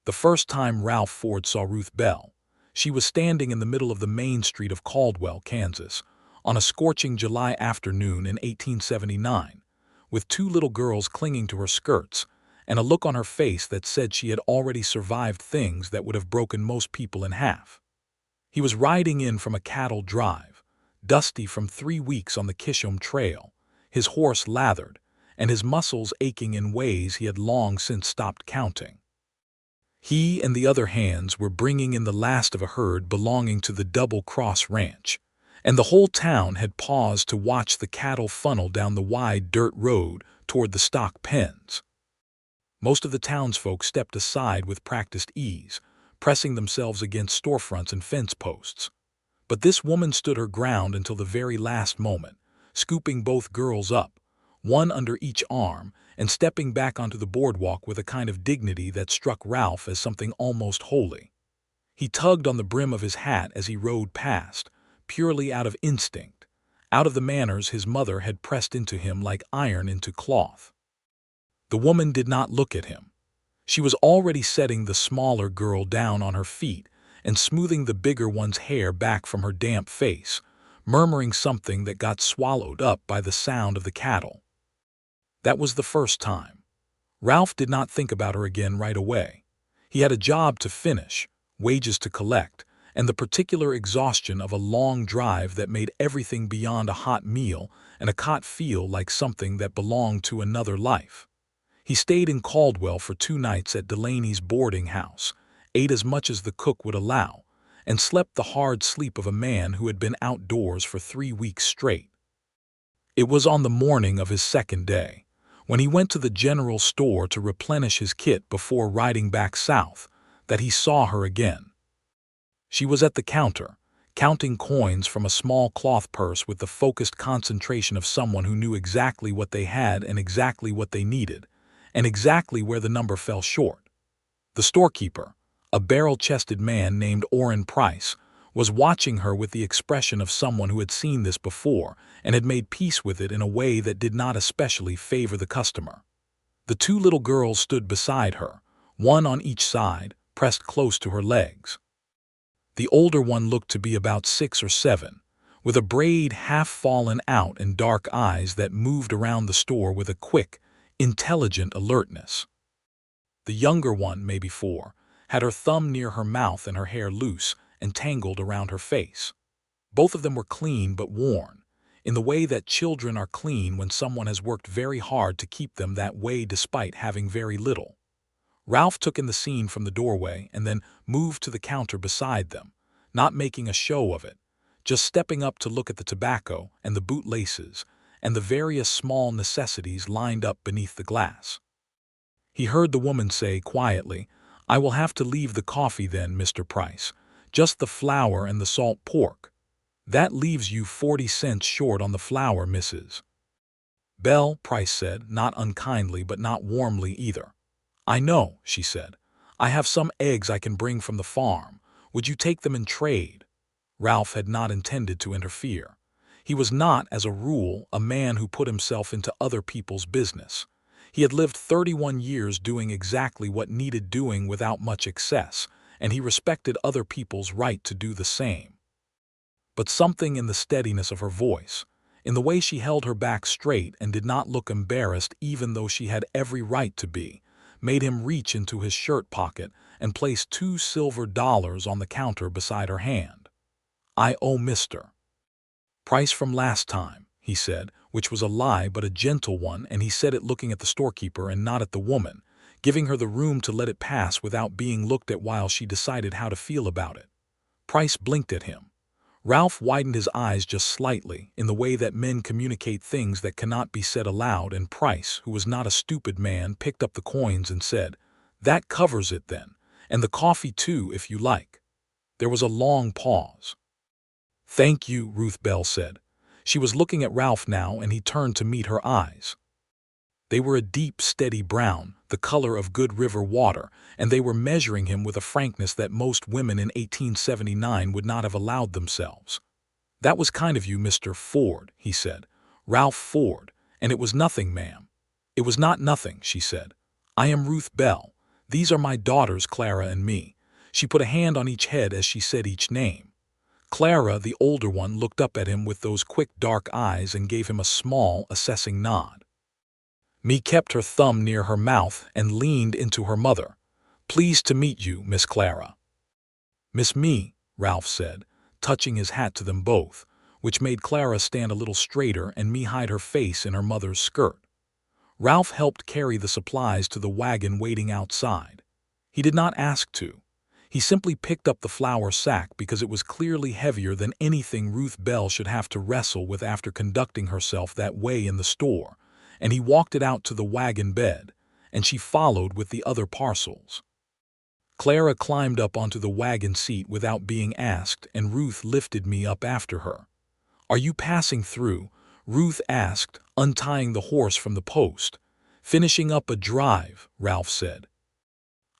The first time Ralph Ford saw Ruth Bell, she was standing in the middle of the main street of Caldwell, Kansas, on a scorching July afternoon in 1879, with two little girls clinging to her skirts and a look on her face that said she had already survived things that would have broken most people in half. He was riding in from a cattle drive, dusty from 3 weeks on the Kishom Trail, his horse lathered, and his muscles aching in ways he had long since stopped counting. He and the other hands were bringing in the last of a herd belonging to the Double Cross Ranch, and the whole town had paused to watch the cattle funnel down the wide dirt road toward the stock pens. Most of the townsfolk stepped aside with practiced ease, pressing themselves against storefronts and fence posts. But this woman stood her ground until the very last moment, scooping both girls up, one under each arm, and stepping back onto the boardwalk with a kind of dignity that struck Ralph as something almost holy. He tugged on the brim of his hat as he rode past, purely out of instinct, out of the manners his mother had pressed into him like iron into cloth. The woman did not look at him. She was already setting the smaller girl down on her feet and smoothing the bigger one's hair back from her damp face, murmuring something that got swallowed up by the sound of the cattle. That was the first time. Ralph did not think about her again right away. He had a job to finish, wages to collect, and the particular exhaustion of a long drive that made everything beyond a hot meal and a cot feel like something that belonged to another life. He stayed in Caldwell for 2 nights at Delaney's boarding house, ate as much as the cook would allow, and slept the hard sleep of a man who had been outdoors for 3 weeks straight. It was on the morning of his second day, when he went to the general store to replenish his kit before riding back south, that he saw her again. She was at the counter, counting coins from a small cloth purse with the focused concentration of someone who knew exactly what they had and exactly what they needed, and exactly where the number fell short. The storekeeper, a barrel-chested man named Orrin Price, was watching her with the expression of someone who had seen this before and had made peace with it in a way that did not especially favor the customer. The 2 little girls stood beside her, one on each side, pressed close to her legs. The older one looked to be about 6 or 7, with a braid half fallen out and dark eyes that moved around the store with a quick, intelligent alertness. The younger one, maybe 4, had her thumb near her mouth and her hair loose and tangled around her face. Both of them were clean but worn, in the way that children are clean when someone has worked very hard to keep them that way despite having very little. Ralph took in the scene from the doorway and then moved to the counter beside them, not making a show of it, just stepping up to look at the tobacco and the bootlaces and the various small necessities lined up beneath the glass. He heard the woman say quietly, "I will have to leave the coffee then, Mr. Price. Just the flour and the salt pork. That leaves you 40 cents short on the flour, Mrs. Bell," Price said, not unkindly but not warmly either. "I know," she said. "I have some eggs I can bring from the farm. Would you take them in trade?" Ralph had not intended to interfere. He was not, as a rule, a man who put himself into other people's business. He had lived 31 years doing exactly what needed doing without much excess, and he respected other people's right to do the same. But something in the steadiness of her voice, in the way she held her back straight and did not look embarrassed even though she had every right to be, made him reach into his shirt pocket and place 2 silver dollars on the counter beside her hand. "I owe Mr. Price from last time," he said, which was a lie but a gentle one, and he said it looking at the storekeeper and not at the woman, giving her the room to let it pass without being looked at while she decided how to feel about it. Price blinked at him. Ralph widened his eyes just slightly, in the way that men communicate things that cannot be said aloud, and Price, who was not a stupid man, picked up the coins and said, "That covers it then, and the coffee too, if you like." There was a long pause. "Thank you," Ruth Bell said. She was looking at Ralph now, and he turned to meet her eyes. They were a deep, steady brown, the color of good river water, and they were measuring him with a frankness that most women in 1879 would not have allowed themselves. "That was kind of you, Mr. Ford," he said. "Ralph Ford, and it was nothing, ma'am." "It was not nothing," she said. "I am Ruth Bell. "These are my daughters, Clara and me." She put a hand on each head as she said each name. Clara, the older one, looked up at him with those quick dark eyes and gave him a small, assessing nod. Me kept her thumb near her mouth and leaned into her mother. "Pleased to meet you, Miss Clara." "Miss Me," Ralph said, touching his hat to them both, which made Clara stand a little straighter and Me hide her face in her mother's skirt. Ralph helped carry the supplies to the wagon waiting outside. He did not ask to. He simply picked up the flour sack because it was clearly heavier than anything Ruth Bell should have to wrestle with after conducting herself that way in the store, and he walked it out to the wagon bed, and she followed with the other parcels. Clara climbed up onto the wagon seat without being asked, and Ruth lifted Me up after her. "Are you passing through?" Ruth asked, untying the horse from the post. "Finishing up a drive," Ralph said.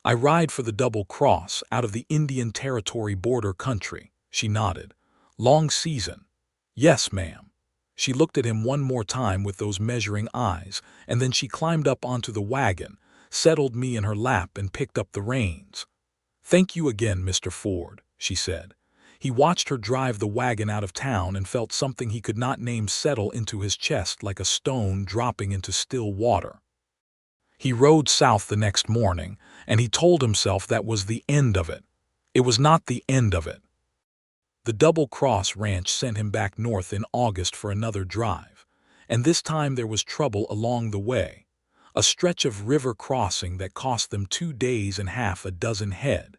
"I ride for the Double Cross out of the Indian Territory border country," she nodded. "Long season." "Yes, ma'am." She looked at him one more time with those measuring eyes, and then she climbed up onto the wagon, settled Me in her lap and picked up the reins. "Thank you again, Mr. Ford," she said. He watched her drive the wagon out of town and felt something he could not name settle into his chest like a stone dropping into still water. He rode south the next morning, and he told himself that was the end of it. It was not the end of it. The Double Cross Ranch sent him back north in August for another drive, and this time there was trouble along the way. A stretch of river crossing that cost them 2 days and half a dozen head.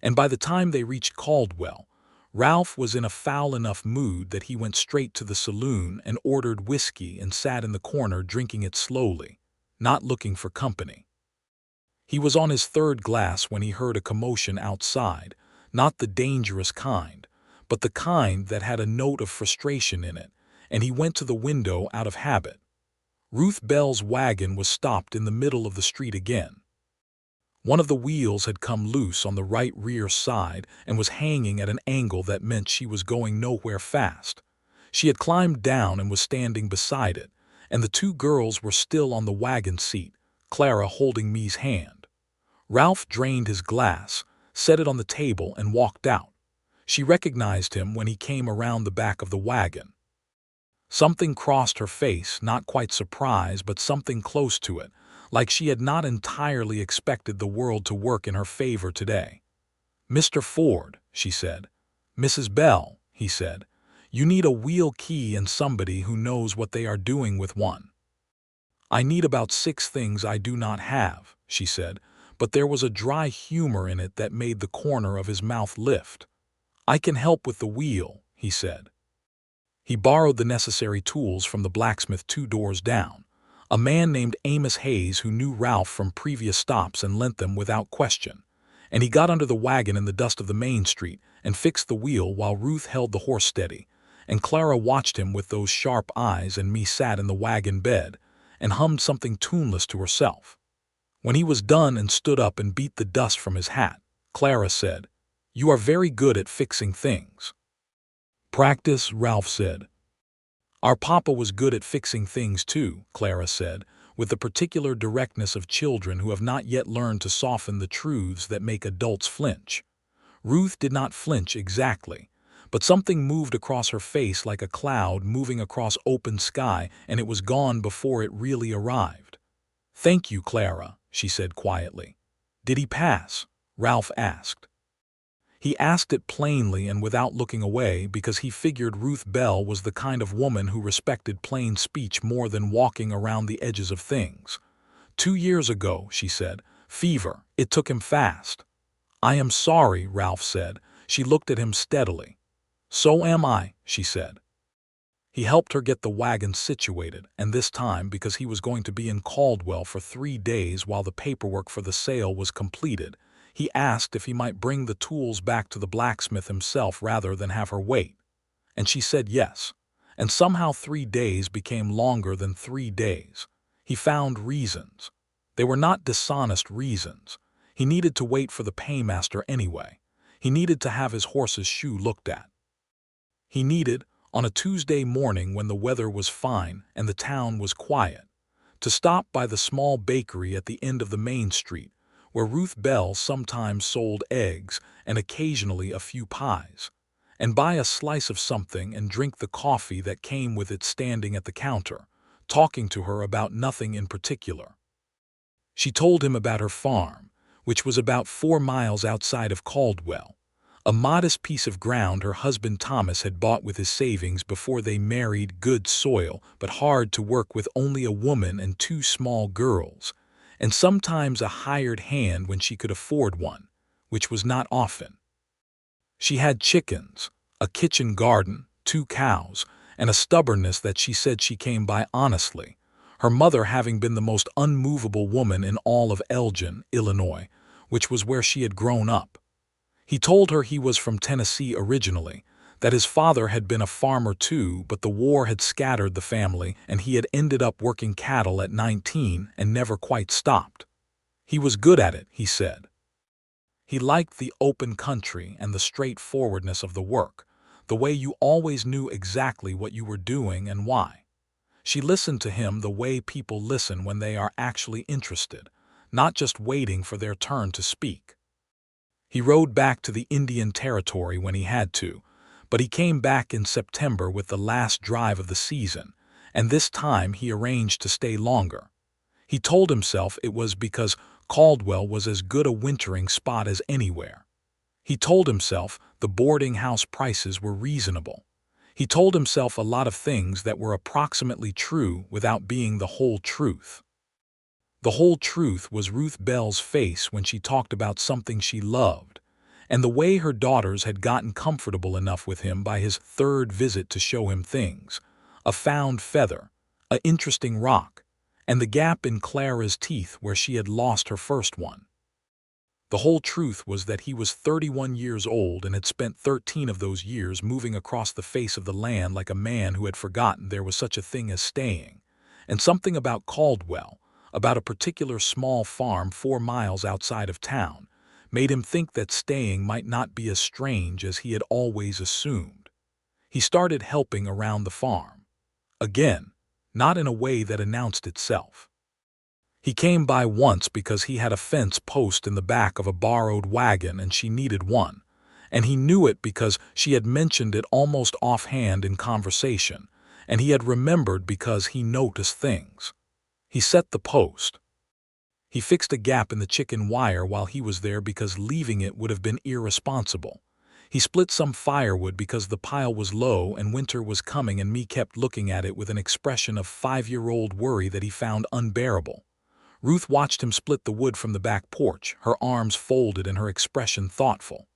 And by the time they reached Caldwell, Ralph was in a foul enough mood that he went straight to the saloon and ordered whiskey and sat in the corner drinking it slowly, not looking for company. He was on his 3rd glass when he heard a commotion outside, not the dangerous kind, but the kind that had a note of frustration in it, and he went to the window out of habit. Ruth Bell's wagon was stopped in the middle of the street again. One of the wheels had come loose on the right rear side and was hanging at an angle that meant she was going nowhere fast. She had climbed down and was standing beside it, and the 2 girls were still on the wagon seat, Clara holding Me's hand. Ralph drained his glass, set it on the table, and walked out. She recognized him when he came around the back of the wagon. Something crossed her face, not quite surprise, but something close to it, like she had not entirely expected the world to work in her favor today. "Mr. Ford," she said. "Mrs. Bell," he said. "You need a wheel key and somebody who knows what they are doing with one." "I need about 6 things I do not have," she said, but there was a dry humor in it that made the corner of his mouth lift. "I can help with the wheel," he said. He borrowed the necessary tools from the blacksmith 2 doors down, a man named Amos Hayes who knew Ralph from previous stops and lent them without question, and he got under the wagon in the dust of the main street and fixed the wheel while Ruth held the horse steady, and Clara watched him with those sharp eyes, and Me sat in the wagon bed and hummed something tuneless to herself. When he was done and stood up and beat the dust from his hat, Clara said, "You are very good at fixing things." "Practice," Ralph said. "Our papa was good at fixing things too," Clara said, with the particular directness of children who have not yet learned to soften the truths that make adults flinch. Ruth did not flinch exactly, but something moved across her face like a cloud moving across open sky, and it was gone before it really arrived. "Thank you, Clara," she said quietly. "Did he pass?" Ralph asked. He asked it plainly and without looking away because he figured Ruth Bell was the kind of woman who respected plain speech more than walking around the edges of things. "2 years ago," she said. "Fever. It took him fast." "I am sorry," Ralph said. She looked at him steadily. "So am I," she said. He helped her get the wagon situated, and this time because he was going to be in Caldwell for 3 days while the paperwork for the sale was completed. He asked if he might bring the tools back to the blacksmith himself rather than have her wait. And she said yes. And somehow 3 days became longer than 3 days. He found reasons. They were not dishonest reasons. He needed to wait for the paymaster anyway. He needed to have his horse's shoe looked at. He needed, on a Tuesday morning when the weather was fine and the town was quiet, to stop by the small bakery at the end of the main street, where Ruth Bell sometimes sold eggs and occasionally a few pies, and buy a slice of something and drink the coffee that came with it standing at the counter, talking to her about nothing in particular. She told him about her farm, which was about 4 miles outside of Caldwell, a modest piece of ground her husband Thomas had bought with his savings before they married. Good soil, but hard to work with, only a woman and 2 small girls, and sometimes a hired hand when she could afford one, which was not often. She had chickens, a kitchen garden, 2 cows, and a stubbornness that she said she came by honestly, her mother having been the most unmovable woman in all of Elgin, Illinois, which was where she had grown up. He told her he was from Tennessee originally, that his father had been a farmer too, but the war had scattered the family and he had ended up working cattle at 19 and never quite stopped. He was good at it, he said. He liked the open country and the straightforwardness of the work, the way you always knew exactly what you were doing and why. She listened to him the way people listen when they are actually interested, not just waiting for their turn to speak. He rode back to the Indian Territory when he had to, but he came back in September with the last drive of the season, and this time he arranged to stay longer. He told himself it was because Caldwell was as good a wintering spot as anywhere. He told himself the boarding house prices were reasonable. He told himself a lot of things that were approximately true without being the whole truth. The whole truth was Ruth Bell's face when she talked about something she loved, and the way her daughters had gotten comfortable enough with him by his 3rd visit to show him things, a found feather, a interesting rock, and the gap in Clara's teeth where she had lost her first one. The whole truth was that he was 31 years old and had spent 13 of those years moving across the face of the land like a man who had forgotten there was such a thing as staying, and something about Caldwell, about a particular small farm 4 miles outside of town, made him think that staying might not be as strange as he had always assumed. He started helping around the farm. Again, not in a way that announced itself. He came by once because he had a fence post in the back of a borrowed wagon and she needed one, and he knew it because she had mentioned it almost offhand in conversation, and he had remembered because he noticed things. He set the post. He fixed a gap in the chicken wire while he was there because leaving it would have been irresponsible. He split some firewood because the pile was low and winter was coming, and me kept looking at it with an expression of 5-year-old worry that he found unbearable. Ruth watched him split the wood from the back porch, her arms folded and her expression thoughtful.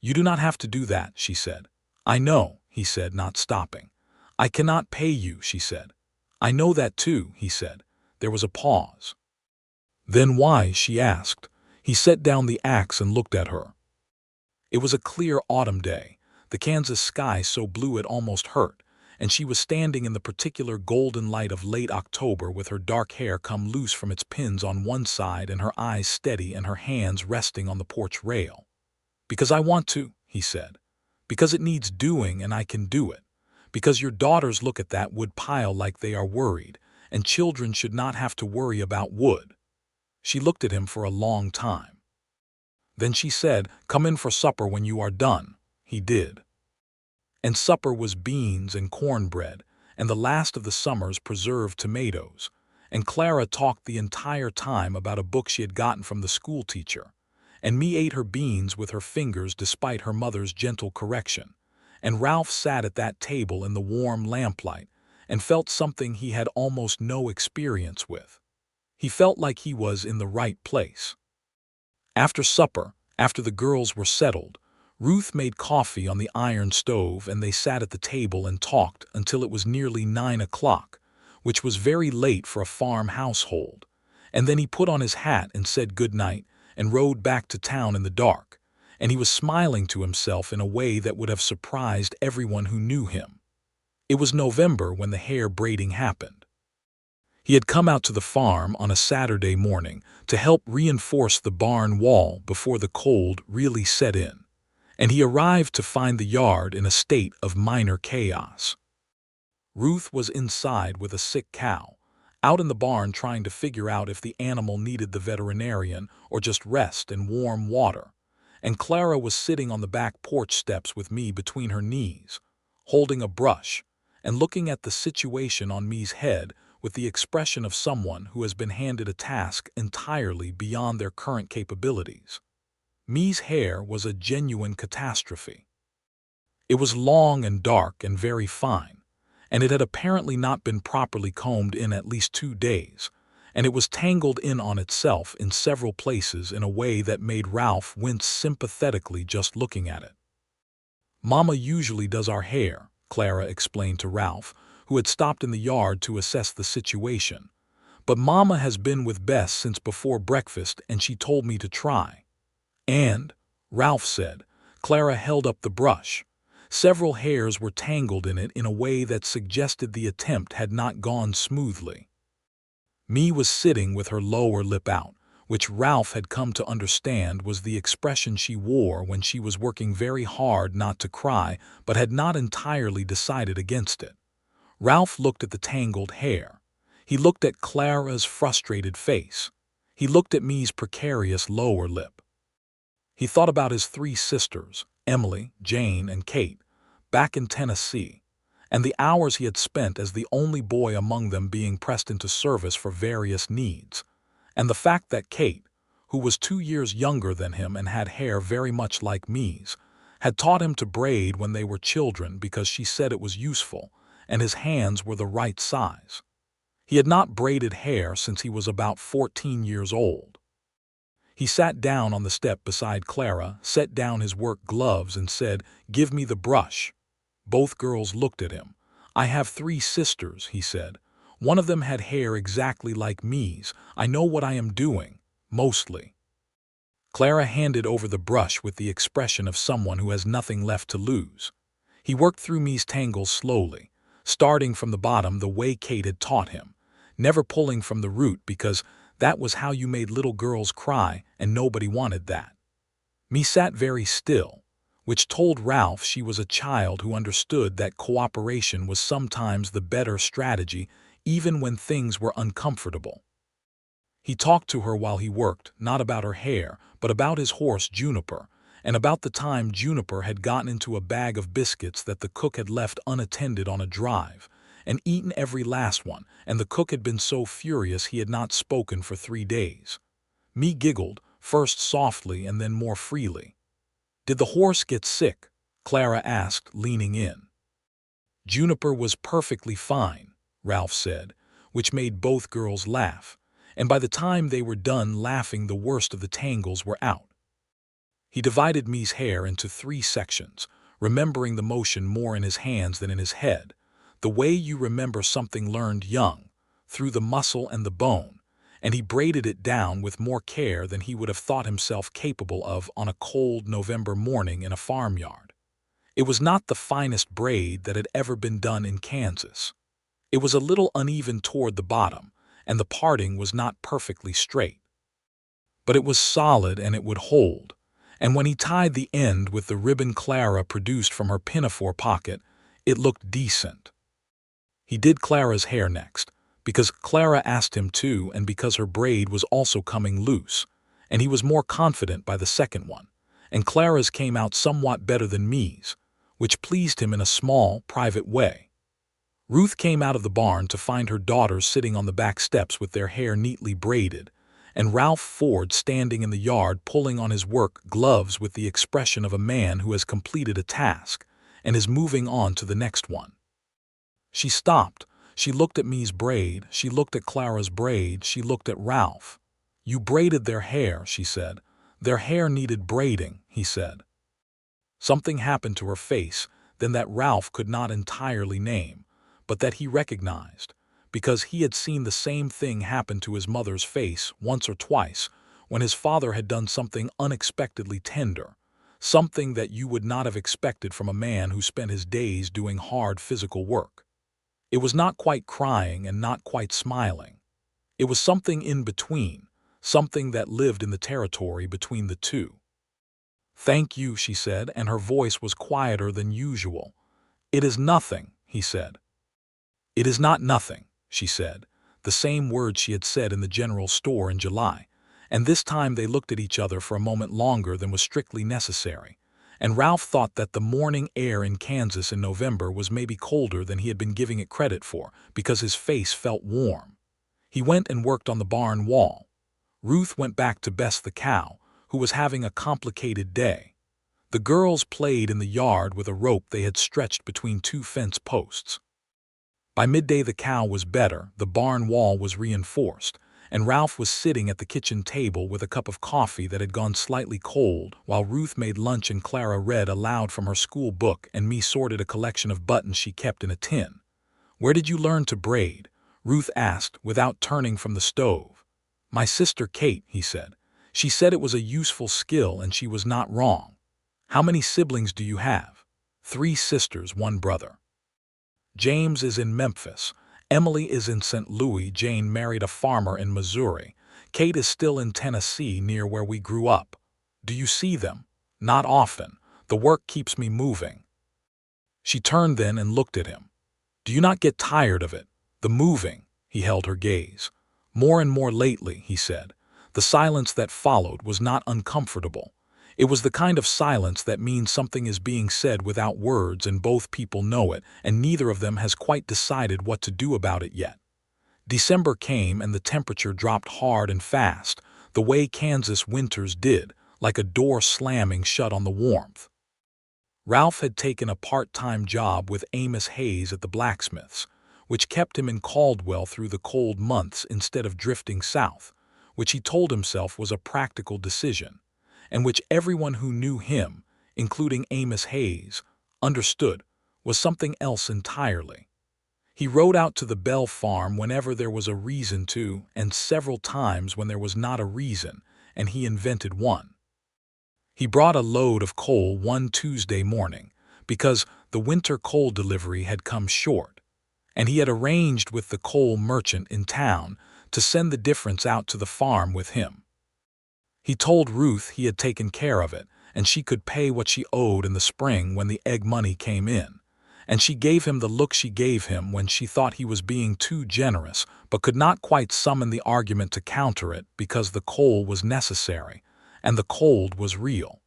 "You do not have to do that," she said. "I know," he said, not stopping. "I cannot pay you," she said. "I know that too," he said. There was a pause. "Then why?" she asked. He set down the axe and looked at her. It was a clear autumn day, the Kansas sky so blue it almost hurt, and she was standing in the particular golden light of late October with her dark hair come loose from its pins on one side and her eyes steady and her hands resting on the porch rail. "Because I want to," he said. "Because it needs doing and I can do it. Because your daughters look at that wood pile like they are worried, and children should not have to worry about wood." She looked at him for a long time. Then she said, "Come in for supper when you are done." He did. And supper was beans and cornbread, and the last of the summer's preserved tomatoes, and Clara talked the entire time about a book she had gotten from the school teacher, and me ate her beans with her fingers despite her mother's gentle correction, and Ralph sat at that table in the warm lamplight and felt something he had almost no experience with. He felt like he was in the right place. After supper, after the girls were settled, Ruth made coffee on the iron stove and they sat at the table and talked until it was nearly 9 o'clock, which was very late for a farm household, and then he put on his hat and said good night and rode back to town in the dark, and he was smiling to himself in a way that would have surprised everyone who knew him. It was November when the hair braiding happened. He had come out to the farm on a Saturday morning to help reinforce the barn wall before the cold really set in, and he arrived to find the yard in a state of minor chaos. Ruth was inside with a sick cow, out in the barn trying to figure out if the animal needed the veterinarian or just rest and warm water. And Clara was sitting on the back porch steps with me between her knees, holding a brush and looking at the situation on me's head with the expression of someone who has been handed a task entirely beyond their current capabilities. Me's hair was a genuine catastrophe. It was long and dark and very fine, and it had apparently not been properly combed in at least 2 days, and it was tangled in on itself in several places in a way that made Ralph wince sympathetically just looking at it. "Mama usually does our hair," Clara explained to Ralph, who had stopped in the yard to assess the situation. "But Mama has been with Bess since before breakfast and she told me to try." "And," Ralph said. Clara held up the brush. Several hairs were tangled in it in a way that suggested the attempt had not gone smoothly. Me was sitting with her lower lip out, which Ralph had come to understand was the expression she wore when she was working very hard not to cry but had not entirely decided against it. Ralph looked at the tangled hair. He looked at Clara's frustrated face. He looked at me's precarious lower lip. He thought about his 3 sisters, Emily, Jane, and Kate, back in Tennessee, and the hours he had spent as the only boy among them being pressed into service for various needs, and the fact that Kate, who was 2 years younger than him and had hair very much like me's, had taught him to braid when they were children because she said it was useful, and his hands were the right size. He had not braided hair since he was about 14 years old. He sat down on the step beside Clara, set down his work gloves, and said, "Give me the brush." Both girls looked at him. "I have 3 sisters," he said. "One of them had hair exactly like me's. I know what I am doing, mostly." Clara handed over the brush with the expression of someone who has nothing left to lose. He worked through me's tangles slowly, starting from the bottom the way Kate had taught him, never pulling from the root because that was how you made little girls cry and nobody wanted that. Me sat very still, which told Ralph she was a child who understood that cooperation was sometimes the better strategy even when things were uncomfortable. He talked to her while he worked, not about her hair, but about his horse Juniper, and about the time Juniper had gotten into a bag of biscuits that the cook had left unattended on a drive, and eaten every last one, and the cook had been so furious he had not spoken for 3 days. Me giggled, first softly and then more freely. "Did the horse get sick?" Clara asked, leaning in. "Juniper was perfectly fine," Ralph said, which made both girls laugh, and by the time they were done laughing the worst of the tangles were out. He divided me's hair into 3 sections, remembering the motion more in his hands than in his head, the way you remember something learned young, through the muscle and the bone, and he braided it down with more care than he would have thought himself capable of on a cold November morning in a farmyard. It was not the finest braid that had ever been done in Kansas. It was a little uneven toward the bottom, and the parting was not perfectly straight. But it was solid and it would hold, and when he tied the end with the ribbon Clara produced from her pinafore pocket, it looked decent. He did Clara's hair next, because Clara asked him to and because her braid was also coming loose, and he was more confident by the second one, and Clara's came out somewhat better than me's, which pleased him in a small, private way. Ruth came out of the barn to find her daughters sitting on the back steps with their hair neatly braided, and Ralph Ford standing in the yard pulling on his work gloves with the expression of a man who has completed a task and is moving on to the next one. She stopped. She looked at me's braid, she looked at Clara's braid, she looked at Ralph. "You braided their hair," she said. "Their hair needed braiding," he said. Something happened to her face then that Ralph could not entirely name, but that he recognized, because he had seen the same thing happen to his mother's face once or twice when his father had done something unexpectedly tender, something that you would not have expected from a man who spent his days doing hard physical work. It was not quite crying and not quite smiling. It was something in between, something that lived in the territory between the two. "Thank you," she said, and her voice was quieter than usual. "It is nothing," he said. "It is not nothing," she said. the same words she had said in the general store in July, and this time they looked at each other for a moment longer than was strictly necessary, and Ralph thought that the morning air in Kansas in November was maybe colder than he had been giving it credit for, because his face felt warm. He went and worked on the barn wall. Ruth went back to Bess the cow, who was having a complicated day. The girls played in the yard with a rope they had stretched between two fence posts. By midday the cow was better, the barn wall was reinforced, and Ralph was sitting at the kitchen table with a cup of coffee that had gone slightly cold, while Ruth made lunch and Clara read aloud from her school book and me sorted a collection of buttons she kept in a tin. "Where did you learn to braid?" Ruth asked, without turning from the stove. "My sister Kate," he said. "She said it was a useful skill and she was not wrong." "How many siblings do you have?" "3 sisters, 1 brother. James is in Memphis. Emily is in St. Louis. Jane married a farmer in Missouri. Kate is still in Tennessee near where we grew up." "Do you see them?" "Not often. The work keeps me moving." She turned then and looked at him. "Do you not get tired of it? The moving?" He held her gaze. "More and more lately," he said. The silence that followed was not uncomfortable. It was the kind of silence that means something is being said without words and both people know it, and neither of them has quite decided what to do about it yet. December came and the temperature dropped hard and fast, the way Kansas winters did, like a door slamming shut on the warmth. Ralph had taken a part-time job with Amos Hayes at the blacksmith's, which kept him in Caldwell through the cold months instead of drifting south, which he told himself was a practical decision, and which everyone who knew him, including Amos Hayes, understood was something else entirely. He rode out to the Bell farm whenever there was a reason to, and several times when there was not a reason, and he invented one. He brought a load of coal one Tuesday morning, because the winter coal delivery had come short, and he had arranged with the coal merchant in town to send the difference out to the farm with him. He told Ruth he had taken care of it, and she could pay what she owed in the spring when the egg money came in, and she gave him the look she gave him when she thought he was being too generous, but could not quite summon the argument to counter it because the coal was necessary, and the cold was real.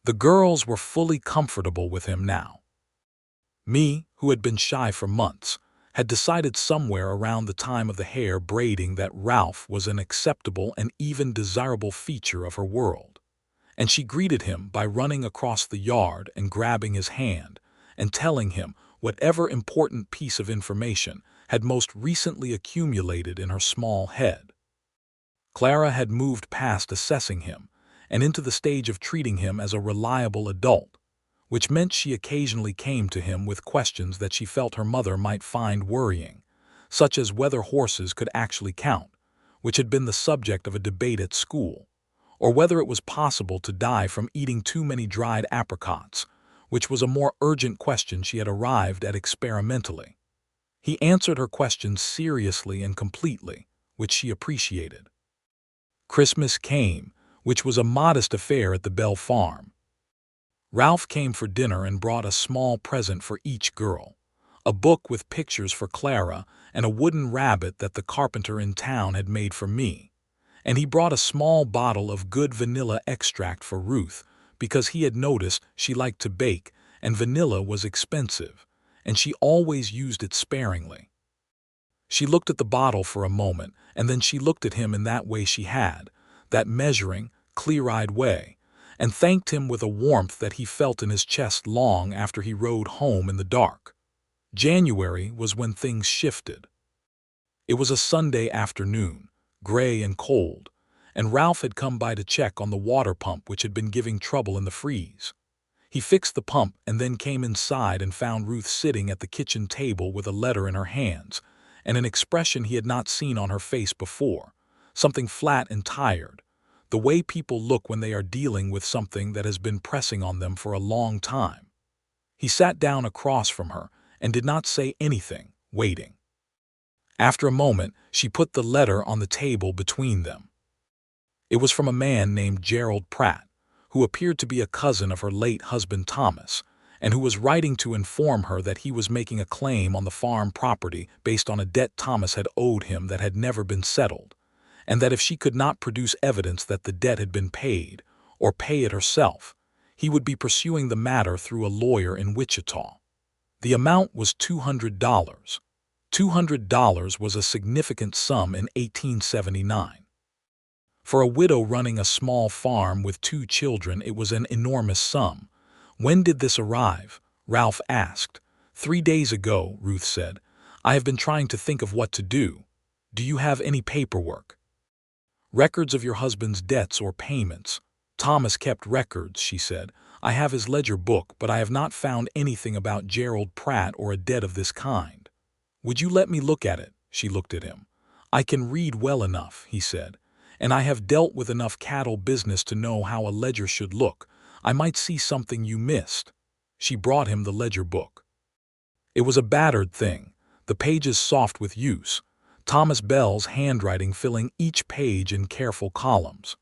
The girls were fully comfortable with him now. Me, who had been shy for months, had decided somewhere around the time of the hair braiding that Ralph was an acceptable and even desirable feature of her world, and she greeted him by running across the yard and grabbing his hand and telling him whatever important piece of information had most recently accumulated in her small head. Clara had moved past assessing him and into the stage of treating him as a reliable adult, which meant she occasionally came to him with questions that she felt her mother might find worrying, such as whether horses could actually count, which had been the subject of a debate at school, or whether it was possible to die from eating too many dried apricots, which was a more urgent question she had arrived at experimentally. He answered her questions seriously and completely, which she appreciated. Christmas came, which was a modest affair at the Bell farm. Ralph came for dinner and brought a small present for each girl, a book with pictures for Clara and a wooden rabbit that the carpenter in town had made for me, and he brought a small bottle of good vanilla extract for Ruth because he had noticed she liked to bake and vanilla was expensive, and she always used it sparingly. She looked at the bottle for a moment, and then she looked at him in that way she had, that measuring, clear-eyed way, and thanked him with a warmth that he felt in his chest long after he rode home in the dark. January was when things shifted. It was a Sunday afternoon, gray and cold, and Ralph had come by to check on the water pump which had been giving trouble in the freeze. He fixed the pump and then came inside and found Ruth sitting at the kitchen table with a letter in her hands, and an expression he had not seen on her face before, something flat and tired, the way people look when they are dealing with something that has been pressing on them for a long time. He sat down across from her and did not say anything, waiting. After a moment, she put the letter on the table between them. It was from a man named Gerald Pratt, who appeared to be a cousin of her late husband Thomas, and who was writing to inform her that he was making a claim on the farm property based on a debt Thomas had owed him that had never been settled, and that if she could not produce evidence that the debt had been paid, or pay it herself, he would be pursuing the matter through a lawyer in Wichita. The amount was $200. $200 was a significant sum in 1879. For a widow running a small farm with 2 children, it was an enormous sum. "When did this arrive?" Ralph asked. "3 days ago," Ruth said. "I have been trying to think of what to do. Do you have any paperwork? Records of your husband's debts or payments?" "Thomas kept records," she said. "I have his ledger book, but I have not found anything about Gerald Pratt or a debt of this kind." "Would you let me look at it?" She looked at him. "I can read well enough," he said, "and I have dealt with enough cattle business to know how a ledger should look. I might see something you missed." She brought him the ledger book. It was a battered thing, the pages soft with use, Thomas Bell's handwriting filling each page in careful columns.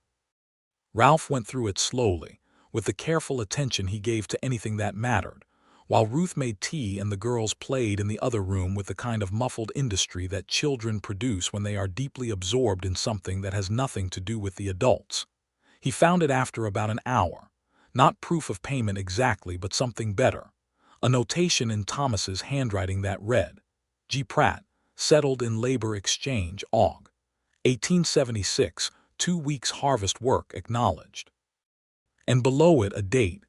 Ralph went through it slowly, with the careful attention he gave to anything that mattered, while Ruth made tea and the girls played in the other room with the kind of muffled industry that children produce when they are deeply absorbed in something that has nothing to do with the adults. He found it after about an hour. Not proof of payment exactly, but something better. A notation in Thomas's handwriting that read, "G. Pratt, settled in labor exchange, Aug. 1876, 2 weeks harvest work acknowledged." And below it a date.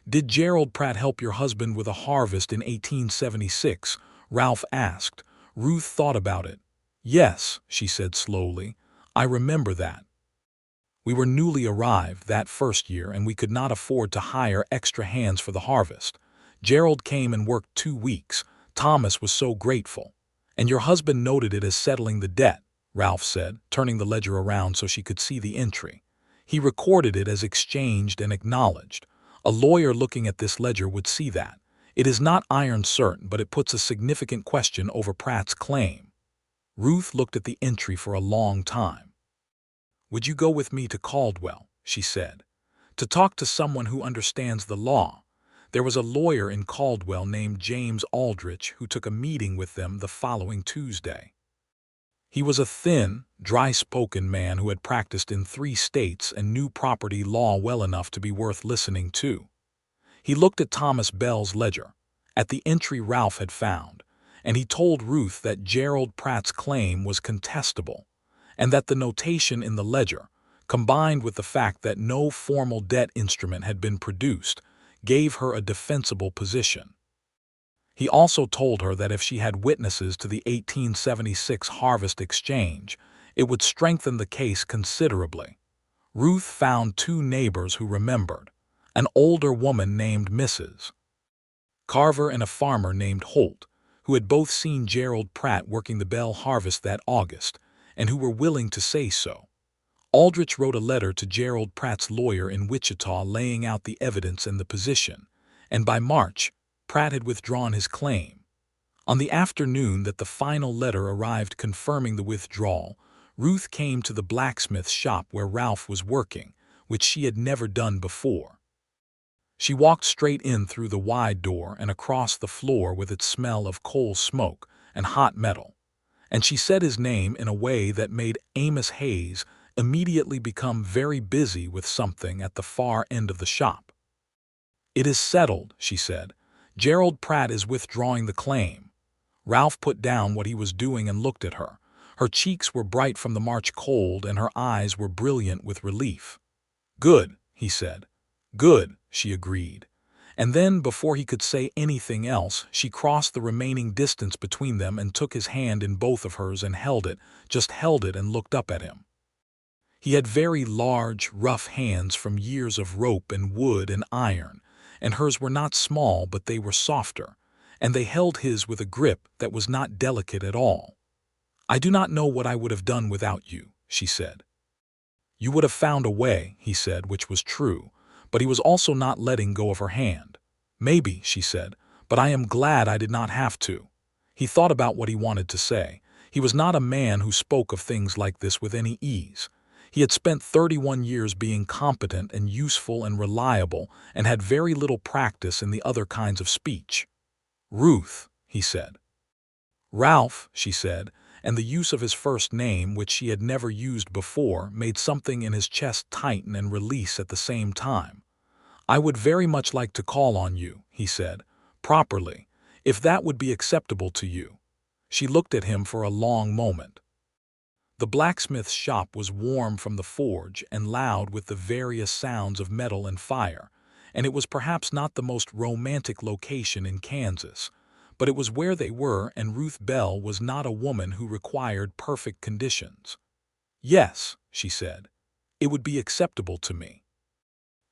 "Did Gerald Pratt help your husband with a harvest in 1876? Ralph asked. Ruth thought about it. "Yes," she said slowly, "I remember that. We were newly arrived that first year, and we could not afford to hire extra hands for the harvest. Gerald came and worked 2 weeks. Thomas was so grateful. And your husband noted it as settling the debt," Ralph said, turning the ledger around so she could see the entry. "He recorded it as exchanged and acknowledged. A lawyer looking at this ledger would see that. It is not iron certain, but it puts a significant question over Pratt's claim." Ruth looked at the entry for a long time. "Would you go with me to Caldwell?" she said. "To talk to someone who understands the law." There was a lawyer in Caldwell named James Aldrich who took a meeting with them the following Tuesday. He was a thin, dry-spoken man who had practiced in 3 states and knew property law well enough to be worth listening to. He looked at Thomas Bell's ledger, at the entry Ralph had found, and he told Ruth that Gerald Pratt's claim was contestable, and that the notation in the ledger, combined with the fact that no formal debt instrument had been produced, gave her a defensible position. He also told her that if she had witnesses to the 1876 harvest exchange, it would strengthen the case considerably. Ruth found 2 neighbors who remembered, an older woman named Mrs. Carver and a farmer named Holt, who had both seen Gerald Pratt working the Bell harvest that August, and who were willing to say so. Aldrich wrote a letter to Gerald Pratt's lawyer in Wichita laying out the evidence and the position, and by March, Pratt had withdrawn his claim. On the afternoon that the final letter arrived confirming the withdrawal, Ruth came to the blacksmith shop where Ralph was working, which she had never done before. She walked straight in through the wide door and across the floor with its smell of coal smoke and hot metal, and she said his name in a way that made Amos Hayes immediately become very busy with something at the far end of the shop. "It is settled," she said. "Gerald Pratt is withdrawing the claim." Ralph put down what he was doing and looked at her. Her cheeks were bright from the March cold and her eyes were brilliant with relief. "Good," he said. "Good," she agreed. And then, before he could say anything else, she crossed the remaining distance between them and took his hand in both of hers and held it, just held it, and looked up at him. He had very large, rough hands from years of rope and wood and iron, and hers were not small, but they were softer, and they held his with a grip that was not delicate at all. "I do not know what I would have done without you," she said. "You would have found a way," he said, which was true, but he was also not letting go of her hand. "Maybe," she said, "but I am glad I did not have to." He thought about what he wanted to say. He was not a man who spoke of things like this with any ease. He had spent 31 years being competent and useful and reliable and had very little practice in the other kinds of speech. "Ruth," he said. "Ralph," she said, and the use of his first name, which she had never used before, made something in his chest tighten and release at the same time. "I would very much like to call on you," he said, "properly, if that would be acceptable to you." She looked at him for a long moment. The blacksmith's shop was warm from the forge and loud with the various sounds of metal and fire, and it was perhaps not the most romantic location in Kansas, but it was where they were, and Ruth Bell was not a woman who required perfect conditions. "Yes," she said, "it would be acceptable to me."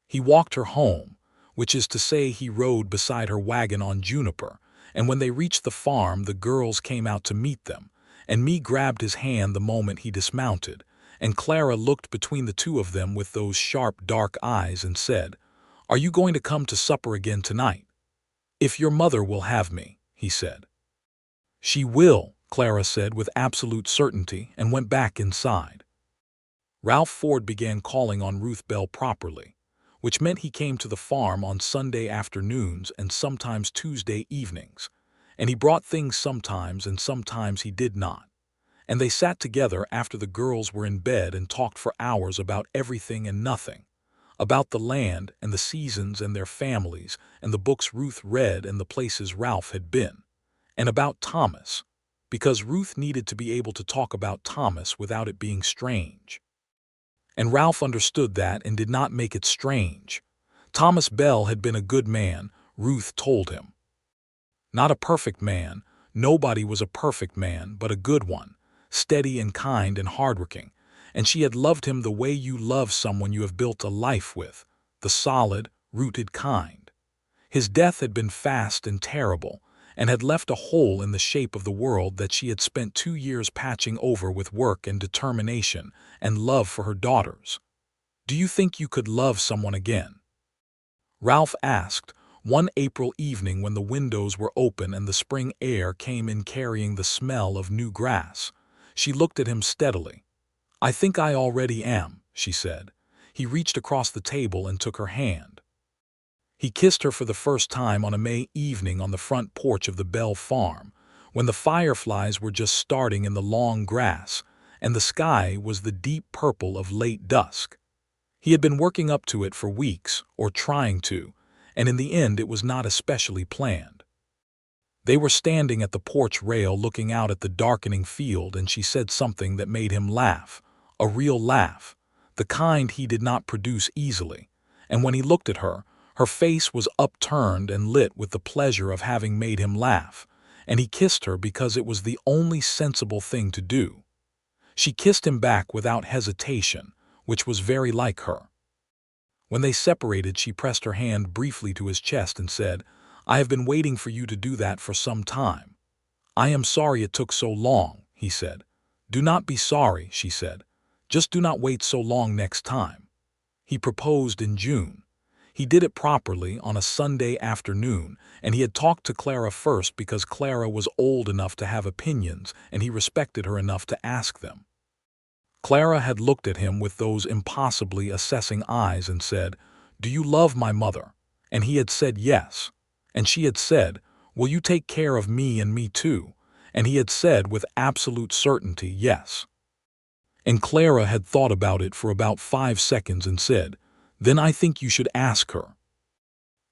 He walked her home, which is to say he rode beside her wagon on Juniper, and when they reached the farm the girls came out to meet them, and me grabbed his hand the moment he dismounted, and Clara looked between the two of them with those sharp dark eyes and said, "Are you going to come to supper again tonight?" "If your mother will have me," he said. "She will," Clara said with absolute certainty, and went back inside. Ralph Ford began calling on Ruth Bell properly, which meant he came to the farm on Sunday afternoons and sometimes Tuesday evenings, and he brought things sometimes and sometimes he did not. And they sat together after the girls were in bed and talked for hours about everything and nothing, about the land and the seasons and their families and the books Ruth read and the places Ralph had been, and about Thomas, because Ruth needed to be able to talk about Thomas without it being strange. And Ralph understood that and did not make it strange. Thomas Bell had been a good man, Ruth told him. Not a perfect man, nobody was a perfect man, but a good one, steady and kind and hardworking, and she had loved him the way you love someone you have built a life with, the solid, rooted kind. His death had been fast and terrible, and had left a hole in the shape of the world that she had spent 2 years patching over with work and determination and love for her daughters. "Do you think you could love someone again?" Ralph asked, one April evening when the windows were open and the spring air came in carrying the smell of new grass. She looked at him steadily. "I think I already am," she said. He reached across the table and took her hand. He kissed her for the first time on a May evening on the front porch of the Bell farm, when the fireflies were just starting in the long grass, and the sky was the deep purple of late dusk. He had been working up to it for weeks, or trying to, and in the end it was not especially planned. They were standing at the porch rail looking out at the darkening field, and she said something that made him laugh, a real laugh, the kind he did not produce easily, and when he looked at her, her face was upturned and lit with the pleasure of having made him laugh, and he kissed her because it was the only sensible thing to do. She kissed him back without hesitation, which was very like her. When they separated, she pressed her hand briefly to his chest and said, "I have been waiting for you to do that for some time." "I am sorry it took so long," he said. "Do not be sorry," she said. "Just do not wait so long next time." He proposed in June. He did it properly on a Sunday afternoon, and he had talked to Clara first because Clara was old enough to have opinions and he respected her enough to ask them. Clara had looked at him with those impossibly assessing eyes and said, "Do you love my mother?" And he had said yes. And she had said, "Will you take care of me and me too?" And he had said with absolute certainty yes. And Clara had thought about it for about 5 seconds and said, "Then I think you should ask her."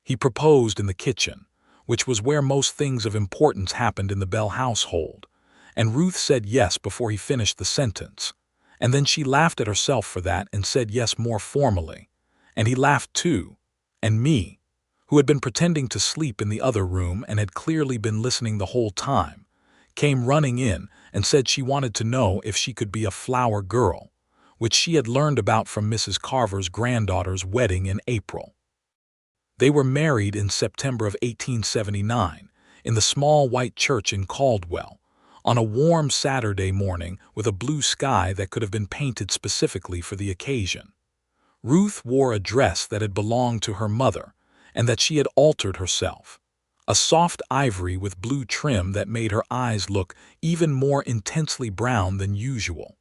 He proposed in the kitchen, which was where most things of importance happened in the Bell household, and Ruth said yes before he finished the sentence, and then she laughed at herself for that and said yes more formally, and he laughed too, and me, who had been pretending to sleep in the other room and had clearly been listening the whole time, came running in and said she wanted to know if she could be a flower girl, which she had learned about from Mrs. Carver's granddaughter's wedding in April. They were married in September of 1879 in the small white church in Caldwell, on a warm Saturday morning with a blue sky that could have been painted specifically for the occasion. Ruth wore a dress that had belonged to her mother and that she had altered herself, a soft ivory with blue trim that made her eyes look even more intensely brown than usual.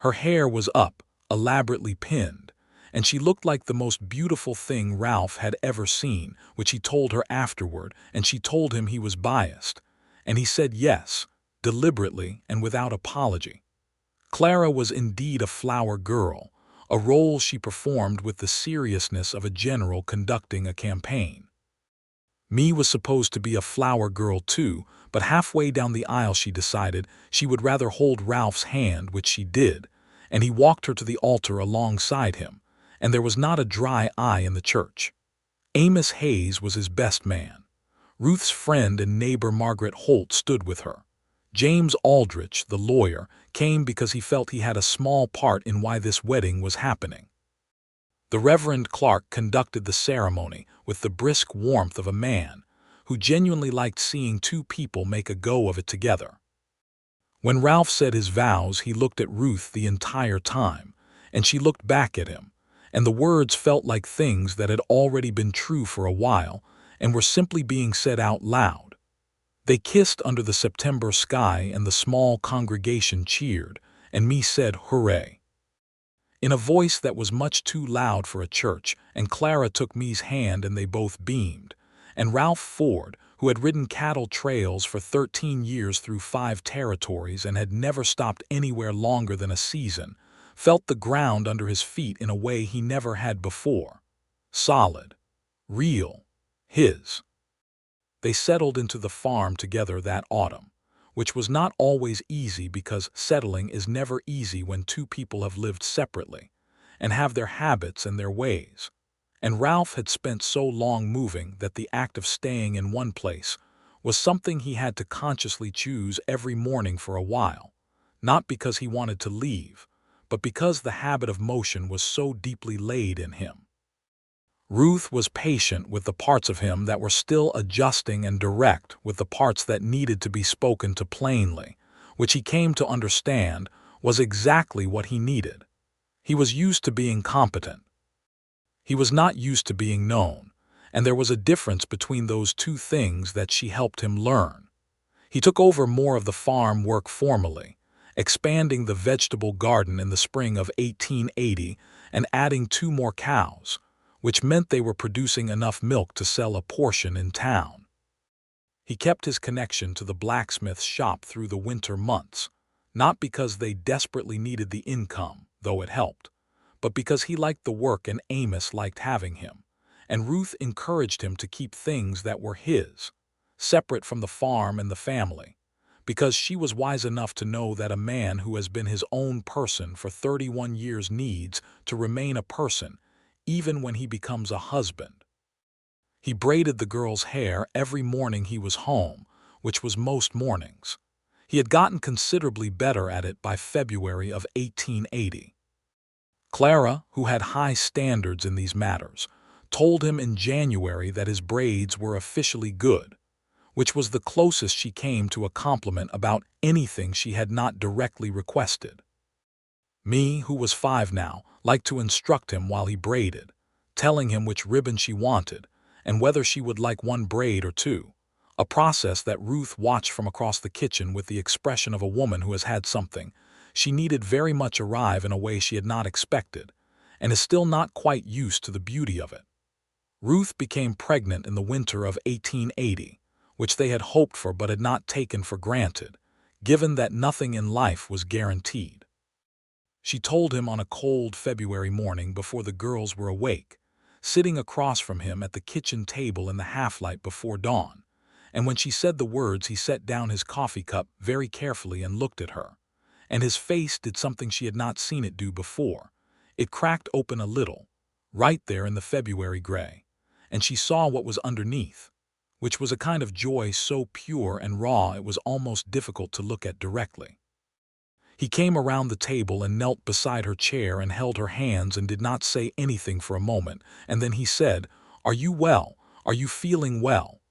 Her hair was up, elaborately pinned, and she looked like the most beautiful thing Ralph had ever seen, which he told her afterward, and she told him he was biased. And he said yes, deliberately and without apology. Clara was indeed a flower girl, a role she performed with the seriousness of a general conducting a campaign. Me was supposed to be a flower girl too, but halfway down the aisle she decided she would rather hold Ralph's hand, which she did, and he walked her to the altar alongside him, and there was not a dry eye in the church. Amos Hayes was his best man. Ruth's friend and neighbor Margaret Holt stood with her. James Aldrich, the lawyer, came because he felt he had a small part in why this wedding was happening. The Reverend Clark conducted the ceremony with the brisk warmth of a man who genuinely liked seeing two people make a go of it together. When Ralph said his vows, he looked at Ruth the entire time, and she looked back at him, and the words felt like things that had already been true for a while and were simply being said out loud. They kissed under the September sky, and the small congregation cheered, and me said, "Hooray!" in a voice that was much too loud for a church, and Clara took me's hand and they both beamed. And Ralph Ford, who had ridden cattle trails for 13 years through 5 territories and had never stopped anywhere longer than a season, felt the ground under his feet in a way he never had before. Solid. Real. His. They settled into the farm together that autumn, which was not always easy because settling is never easy when two people have lived separately and have their habits and their ways. And Ralph had spent so long moving that the act of staying in one place was something he had to consciously choose every morning for a while, not because he wanted to leave, but because the habit of motion was so deeply laid in him. Ruth was patient with the parts of him that were still adjusting and direct with the parts that needed to be spoken to plainly, which he came to understand was exactly what he needed. He was used to being competent. He was not used to being known, and there was a difference between those two things that she helped him learn. He took over more of the farm work formally, expanding the vegetable garden in the spring of 1880 and adding 2 more cows, which meant they were producing enough milk to sell a portion in town. He kept his connection to the blacksmith's shop through the winter months, not because they desperately needed the income, though it helped, but because he liked the work and Amos liked having him, and Ruth encouraged him to keep things that were his, separate from the farm and the family, because she was wise enough to know that a man who has been his own person for 31 years needs to remain a person even when he becomes a husband. He braided the girl's hair every morning he was home, which was most mornings. He had gotten considerably better at it by February of 1880. Clara, who had high standards in these matters, told him in January that his braids were officially good, which was the closest she came to a compliment about anything she had not directly requested. Me, who was 5 now, liked to instruct him while he braided, telling him which ribbon she wanted and whether she would like 1 braid or 2, a process that Ruth watched from across the kitchen with the expression of a woman who has had something she needed very much arrive in a way she had not expected and is still not quite used to the beauty of it. Ruth became pregnant in the winter of 1880, which they had hoped for but had not taken for granted, given that nothing in life was guaranteed. She told him on a cold February morning before the girls were awake, sitting across from him at the kitchen table in the half-light before dawn, and when she said the words he set down his coffee cup very carefully and looked at her, and his face did something she had not seen it do before. It cracked open a little, right there in the February gray, and she saw what was underneath, which was a kind of joy so pure and raw it was almost difficult to look at directly. He came around the table and knelt beside her chair and held her hands and did not say anything for a moment, and then he said, "Are you well? Are you feeling well?"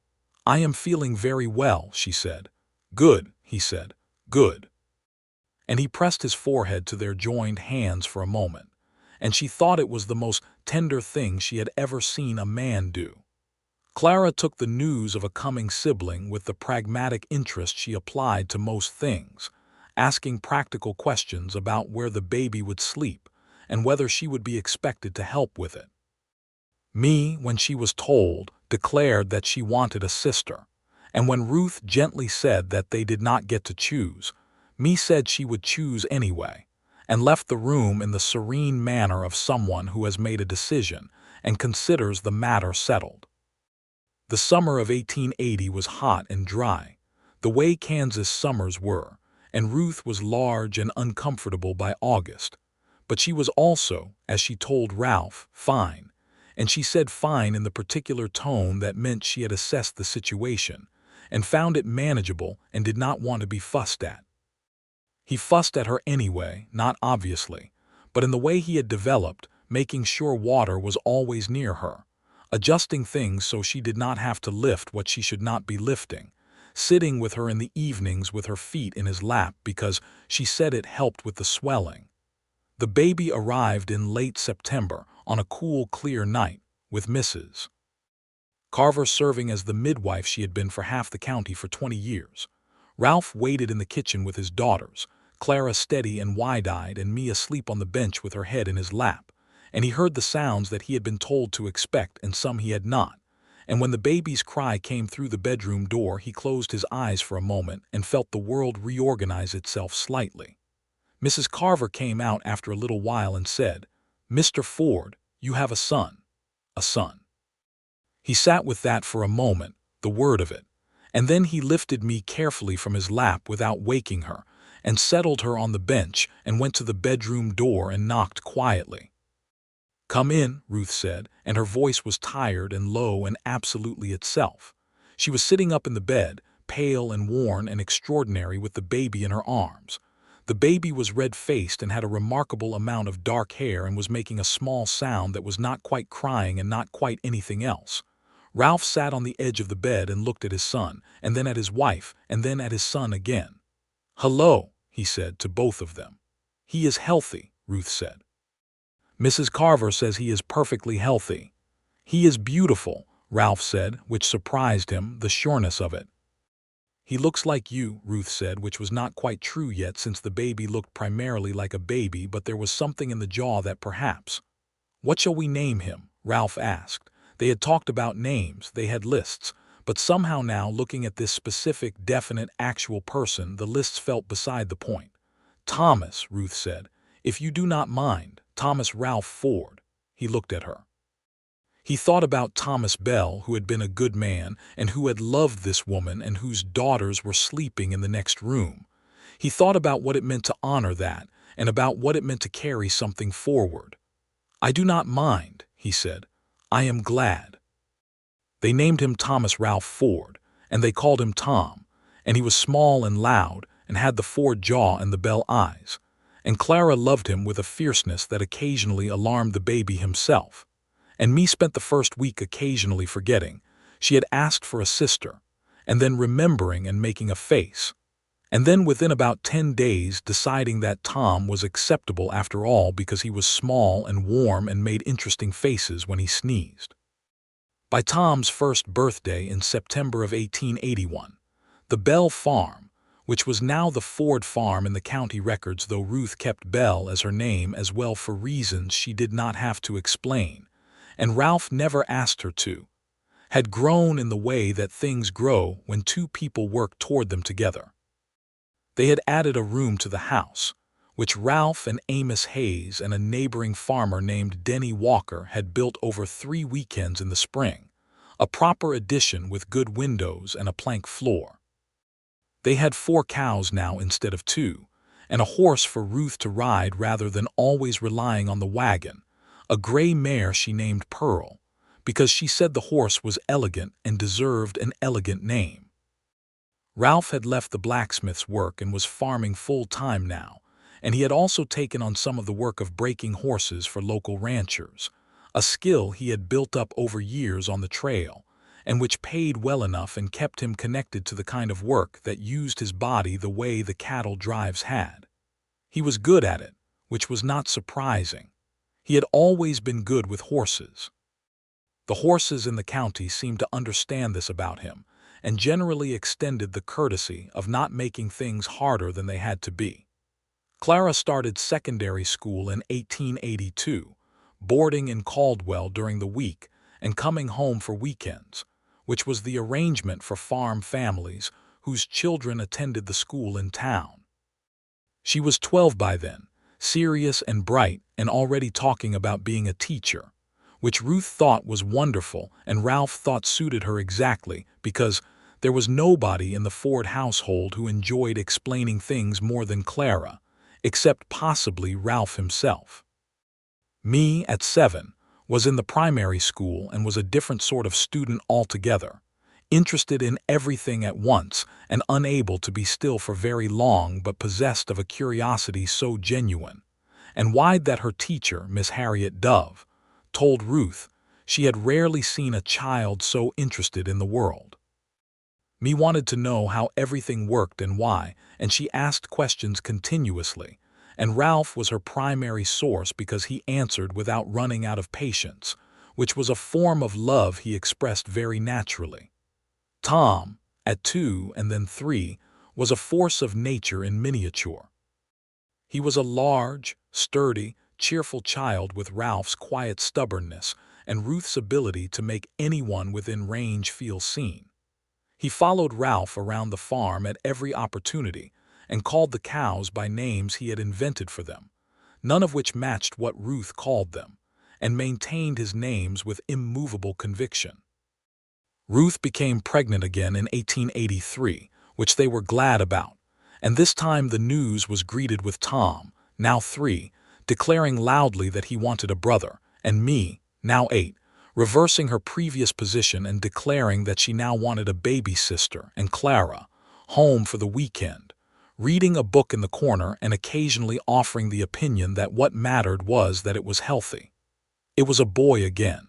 "I am feeling very well," she said. "Good," he said. "Good." And he pressed his forehead to their joined hands for a moment, and she thought it was the most tender thing she had ever seen a man do. Clara took the news of a coming sibling with the pragmatic interest she applied to most things, asking practical questions about where the baby would sleep and whether she would be expected to help with it. Me, when she was told, declared that she wanted a sister, and when Ruth gently said that they did not get to choose, Me said she would choose anyway, and left the room in the serene manner of someone who has made a decision and considers the matter settled. The summer of 1880 was hot and dry, the way Kansas summers were, and Ruth was large and uncomfortable by August. But she was also, as she told Ralph, fine, and she said fine in the particular tone that meant she had assessed the situation and found it manageable and did not want to be fussed at. He fussed at her anyway, not obviously, but in the way he had developed, making sure water was always near her, adjusting things so she did not have to lift what she should not be lifting, sitting with her in the evenings with her feet in his lap because she said it helped with the swelling. The baby arrived in late September on a cool, clear night, with Mrs. Carver serving as the midwife she had been for half the county for 20 years. Ralph waited in the kitchen with his daughters, Clara steady and wide-eyed and me asleep on the bench with her head in his lap, and he heard the sounds that he had been told to expect and some he had not, and when the baby's cry came through the bedroom door he closed his eyes for a moment and felt the world reorganize itself slightly. Mrs. Carver came out after a little while and said, "Mr. Ford, you have a son." A son. He sat with that for a moment, the word of it, and then he lifted me carefully from his lap without waking her, and settled her on the bench and went to the bedroom door and knocked quietly. "Come in," Ruth said, and her voice was tired and low and absolutely itself. She was sitting up in the bed, pale and worn and extraordinary with the baby in her arms. The baby was red-faced and had a remarkable amount of dark hair and was making a small sound that was not quite crying and not quite anything else. Ralph sat on the edge of the bed and looked at his son, and then at his wife, and then at his son again. "Hello," he said to both of them. "He is healthy," Ruth said. "Mrs. Carver says he is perfectly healthy." "He is beautiful," Ralph said, which surprised him, the sureness of it. "He looks like you," Ruth said, which was not quite true yet since the baby looked primarily like a baby, but there was something in the jaw that perhaps. "What shall we name him?" Ralph asked. They had talked about names, they had lists, but somehow now, looking at this specific, definite, actual person, the lists felt beside the point. "Thomas," Ruth said, "if you do not mind, Thomas Ralph Ford." He looked at her. He thought about Thomas Bell, who had been a good man and who had loved this woman and whose daughters were sleeping in the next room. He thought about what it meant to honor that and about what it meant to carry something forward. "I do not mind," he said. "I am glad." They named him Thomas Ralph Ford, and they called him Tom, and he was small and loud and had the Ford jaw and the Bell eyes, and Clara loved him with a fierceness that occasionally alarmed the baby himself. And me spent the first week occasionally forgetting she had asked for a sister, and then remembering and making a face, and then within about 10 days deciding that Tom was acceptable after all because he was small and warm and made interesting faces when he sneezed. By Tom's first birthday in September of 1881, the Bell farm, which was now the Ford farm in the county records, though Ruth kept Bell as her name as well for reasons she did not have to explain, and Ralph never asked her to, had grown in the way that things grow when two people work toward them together. They had added a room to the house, which Ralph and Amos Hayes and a neighboring farmer named Denny Walker had built over 3 weekends in the spring, a proper addition with good windows and a plank floor. They had 4 cows now instead of 2, and a horse for Ruth to ride rather than always relying on the wagon, a gray mare she named Pearl, because she said the horse was elegant and deserved an elegant name. Ralph had left the blacksmith's work and was farming full-time now, and he had also taken on some of the work of breaking horses for local ranchers, a skill he had built up over years on the trail, and which paid well enough and kept him connected to the kind of work that used his body the way the cattle drives had. He was good at it, which was not surprising. He had always been good with horses. The horses in the county seemed to understand this about him, and generally extended the courtesy of not making things harder than they had to be. Clara started secondary school in 1882, boarding in Caldwell during the week and coming home for weekends, which was the arrangement for farm families whose children attended the school in town. She was 12 by then, serious and bright and already talking about being a teacher, which Ruth thought was wonderful and Ralph thought suited her exactly because there was nobody in the Ford household who enjoyed explaining things more than Clara, except possibly Ralph himself. Me, at 7, was in the primary school and was a different sort of student altogether, interested in everything at once and unable to be still for very long but possessed of a curiosity so genuine and wide that her teacher, Miss Harriet Dove, told Ruth she had rarely seen a child so interested in the world. Me wanted to know how everything worked and why, and she asked questions continuously, and Ralph was her primary source because he answered without running out of patience, which was a form of love he expressed very naturally. Tom, at 2 and then 3, was a force of nature in miniature. He was a large, sturdy, cheerful child with Ralph's quiet stubbornness and Ruth's ability to make anyone within range feel seen. He followed Ralph around the farm at every opportunity and called the cows by names he had invented for them, none of which matched what Ruth called them, and maintained his names with immovable conviction. Ruth became pregnant again in 1883, which they were glad about, and this time the news was greeted with Tom, now 3, declaring loudly that he wanted a brother, and me, now 8, reversing her previous position and declaring that she now wanted a baby sister, and Clara, home for the weekend, reading a book in the corner and occasionally offering the opinion that what mattered was that it was healthy. It was a boy again.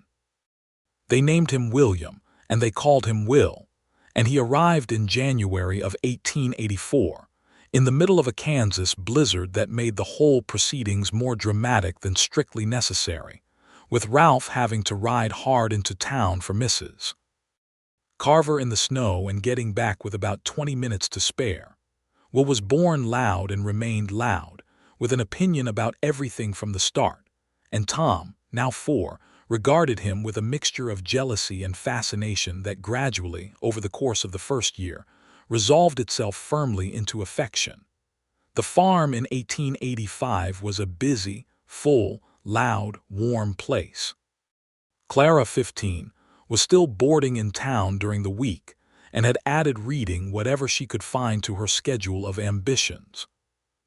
They named him William, and they called him Will, and he arrived in January of 1884, in the middle of a Kansas blizzard that made the whole proceedings more dramatic than strictly necessary, with Ralph having to ride hard into town for Mrs. Carver in the snow and getting back with about 20 minutes to spare. Will was born loud and remained loud, with an opinion about everything from the start, and Tom, now 4, regarded him with a mixture of jealousy and fascination that gradually, over the course of the first year, resolved itself firmly into affection. The farm in 1885 was a busy, full, loud, warm place. Clara, 15, was still boarding in town during the week and had added reading whatever she could find to her schedule of ambitions.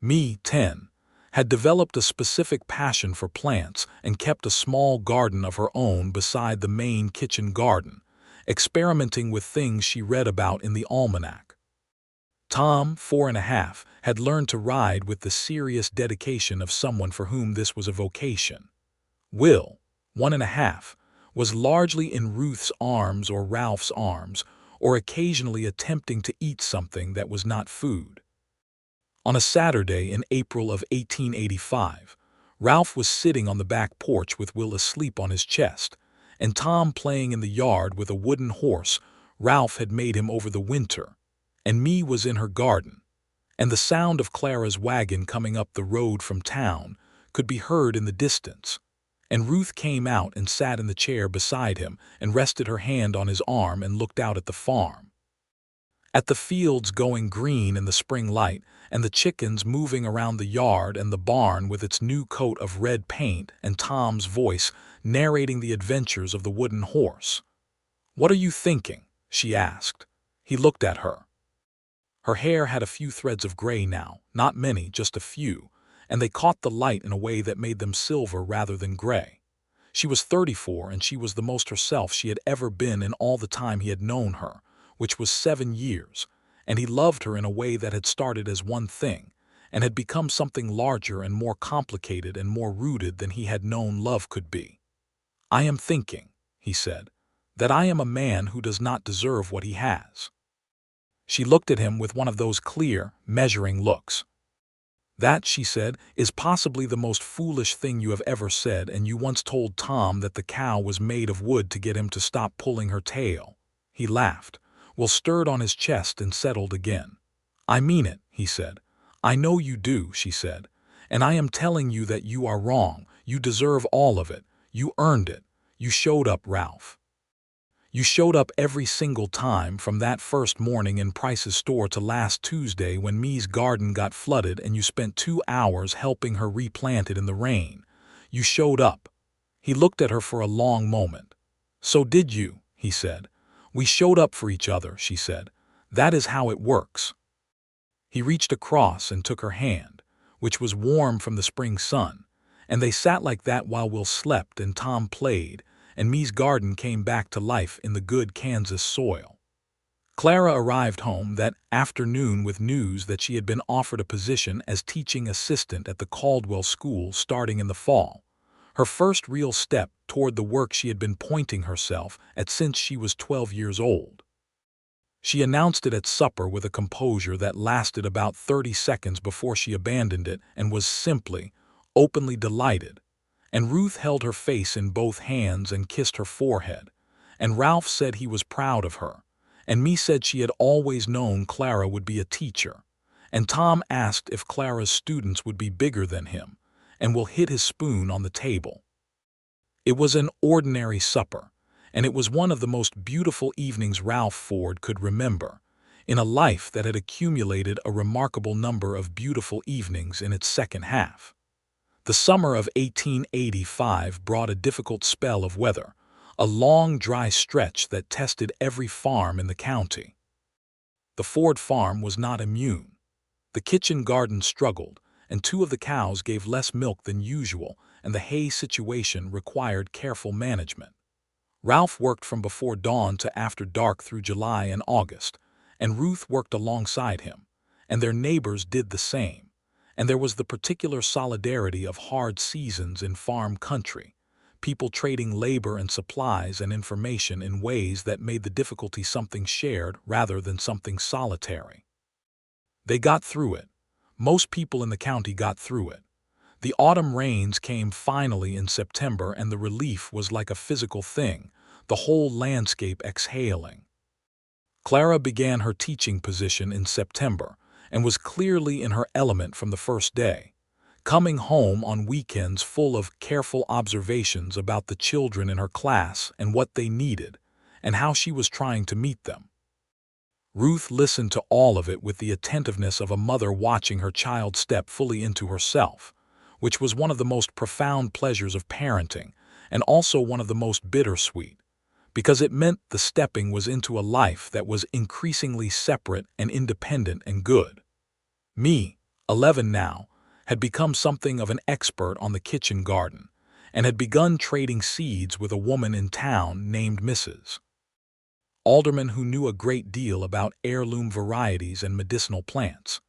Me, 10, had developed a specific passion for plants and kept a small garden of her own beside the main kitchen garden, experimenting with things she read about in the almanac. Tom, 4½, had learned to ride with the serious dedication of someone for whom this was a vocation. Will, 1½, was largely in Ruth's arms or Ralph's arms, or occasionally attempting to eat something that was not food. On a Saturday in April of 1885, Ralph was sitting on the back porch with Will asleep on his chest, and Tom playing in the yard with a wooden horse Ralph had made him over the winter, and me was in her garden, and the sound of Clara's wagon coming up the road from town could be heard in the distance, and Ruth came out and sat in the chair beside him and rested her hand on his arm and looked out at the farm. At the fields going green in the spring light, and the chickens moving around the yard and the barn with its new coat of red paint, and Tom's voice narrating the adventures of the wooden horse. "What are you thinking?" she asked. He looked at her. Her hair had a few threads of gray now, not many, just a few, and they caught the light in a way that made them silver rather than gray. She was 34, and she was the most herself she had ever been in all the time he had known her, which was 7 years, and he loved her in a way that had started as one thing, and had become something larger and more complicated and more rooted than he had known love could be. "I am thinking," he said, "that I am a man who does not deserve what he has." She looked at him with one of those clear, measuring looks. "That," she said, "is possibly the most foolish thing you have ever said, and you once told Tom that the cow was made of wood to get him to stop pulling her tail." He laughed. Will stirred on his chest and settled again. "I mean it," he said. "I know you do," she said, And I am telling you that you are wrong. You deserve all of it. You earned it. You showed up, Ralph. You showed up every single time, from that first morning in Price's store to last Tuesday when Me's garden got flooded and you spent 2 hours helping her replant it in the rain. You showed up. He looked at her for a long moment. So did you, he said. We showed up for each other, she said. That is how it works. He reached across and took her hand, which was warm from the spring sun, and they sat like that while Will slept and Tom played, and Me's garden came back to life in the good Kansas soil. Clara arrived home that afternoon with news that she had been offered a position as teaching assistant at the Caldwell School starting in the fall, her first real step toward the work she had been pointing herself at since she was 12 years old. She announced it at supper with a composure that lasted about 30 seconds before she abandoned it and was simply, openly delighted. And Ruth held her face in both hands and kissed her forehead. And Ralph said he was proud of her. And Me said she had always known Clara would be a teacher. And Tom asked if Clara's students would be bigger than him, and Will hit his spoon on the table. It was an ordinary supper, and it was one of the most beautiful evenings Ralph Ford could remember, in a life that had accumulated a remarkable number of beautiful evenings in its second half. The summer of 1885 brought a difficult spell of weather, a long, dry stretch that tested every farm in the county. The Ford farm was not immune. The kitchen garden struggled, and 2 of the cows gave less milk than usual, and the hay situation required careful management. Ralph worked from before dawn to after dark through July and August, and Ruth worked alongside him, and their neighbors did the same, and there was the particular solidarity of hard seasons in farm country, people trading labor and supplies and information in ways that made the difficulty something shared rather than something solitary. They got through it. Most people in the county got through it. The autumn rains came finally in September, and the relief was like a physical thing, the whole landscape exhaling. Clara began her teaching position in September and was clearly in her element from the first day, coming home on weekends full of careful observations about the children in her class and what they needed, and how she was trying to meet them. Ruth listened to all of it with the attentiveness of a mother watching her child step fully into herself, which was one of the most profound pleasures of parenting, and also one of the most bittersweet, because it meant the stepping was into a life that was increasingly separate and independent and good. Me, 11 now, had become something of an expert on the kitchen garden, and had begun trading seeds with a woman in town named Mrs. Alderman, who knew a great deal about heirloom varieties and medicinal plants.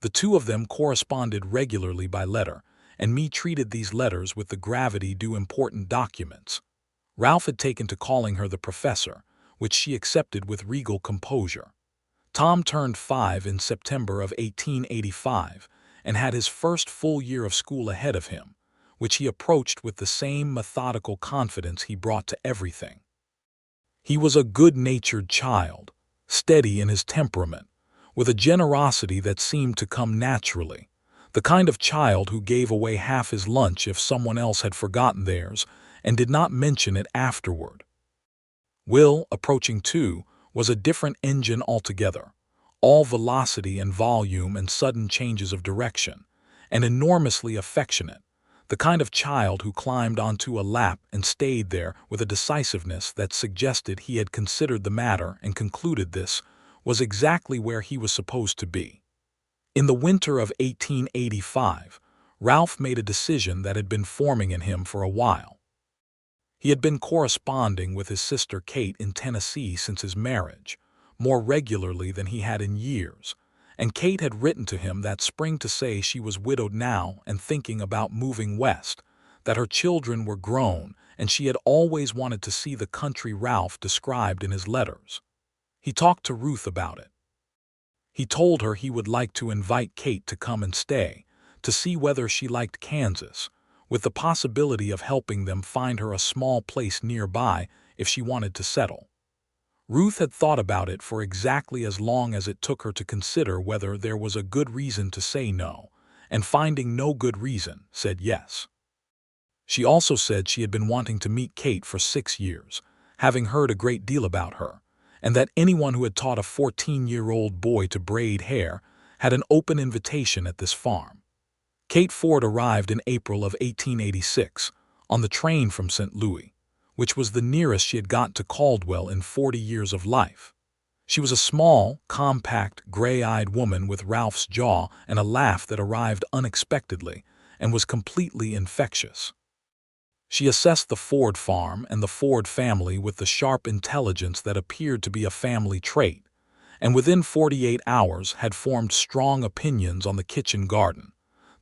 The 2 of them corresponded regularly by letter, and Me treated these letters with the gravity due important documents. Ralph had taken to calling her the professor, which she accepted with regal composure. Tom turned 5 in September of 1885 and had his first full year of school ahead of him, which he approached with the same methodical confidence he brought to everything. He was a good-natured child, steady in his temperament, with a generosity that seemed to come naturally, the kind of child who gave away half his lunch if someone else had forgotten theirs and did not mention it afterward. Will, approaching 2, was a different engine altogether, all velocity and volume and sudden changes of direction, and enormously affectionate, the kind of child who climbed onto a lap and stayed there with a decisiveness that suggested he had considered the matter and concluded this was exactly where he was supposed to be. In the winter of 1885, Ralph made a decision that had been forming in him for a while. He had been corresponding with his sister Kate in Tennessee since his marriage, more regularly than he had in years, and Kate had written to him that spring to say she was widowed now and thinking about moving west, that her children were grown, and she had always wanted to see the country Ralph described in his letters. He talked to Ruth about it. He told her he would like to invite Kate to come and stay, to see whether she liked Kansas, with the possibility of helping them find her a small place nearby if she wanted to settle. Ruth had thought about it for exactly as long as it took her to consider whether there was a good reason to say no, and finding no good reason, said yes. She also said she had been wanting to meet Kate for 6 years, having heard a great deal about her, and that anyone who had taught a 14-year-old boy to braid hair had an open invitation at this farm. Kate Ford arrived in April of 1886 on the train from St. Louis, which was the nearest she had got to Caldwell in 40 years of life. She was a small, compact, gray-eyed woman with Ralph's jaw and a laugh that arrived unexpectedly and was completely infectious. She assessed the Ford farm and the Ford family with the sharp intelligence that appeared to be a family trait, and within 48 hours had formed strong opinions on the kitchen garden,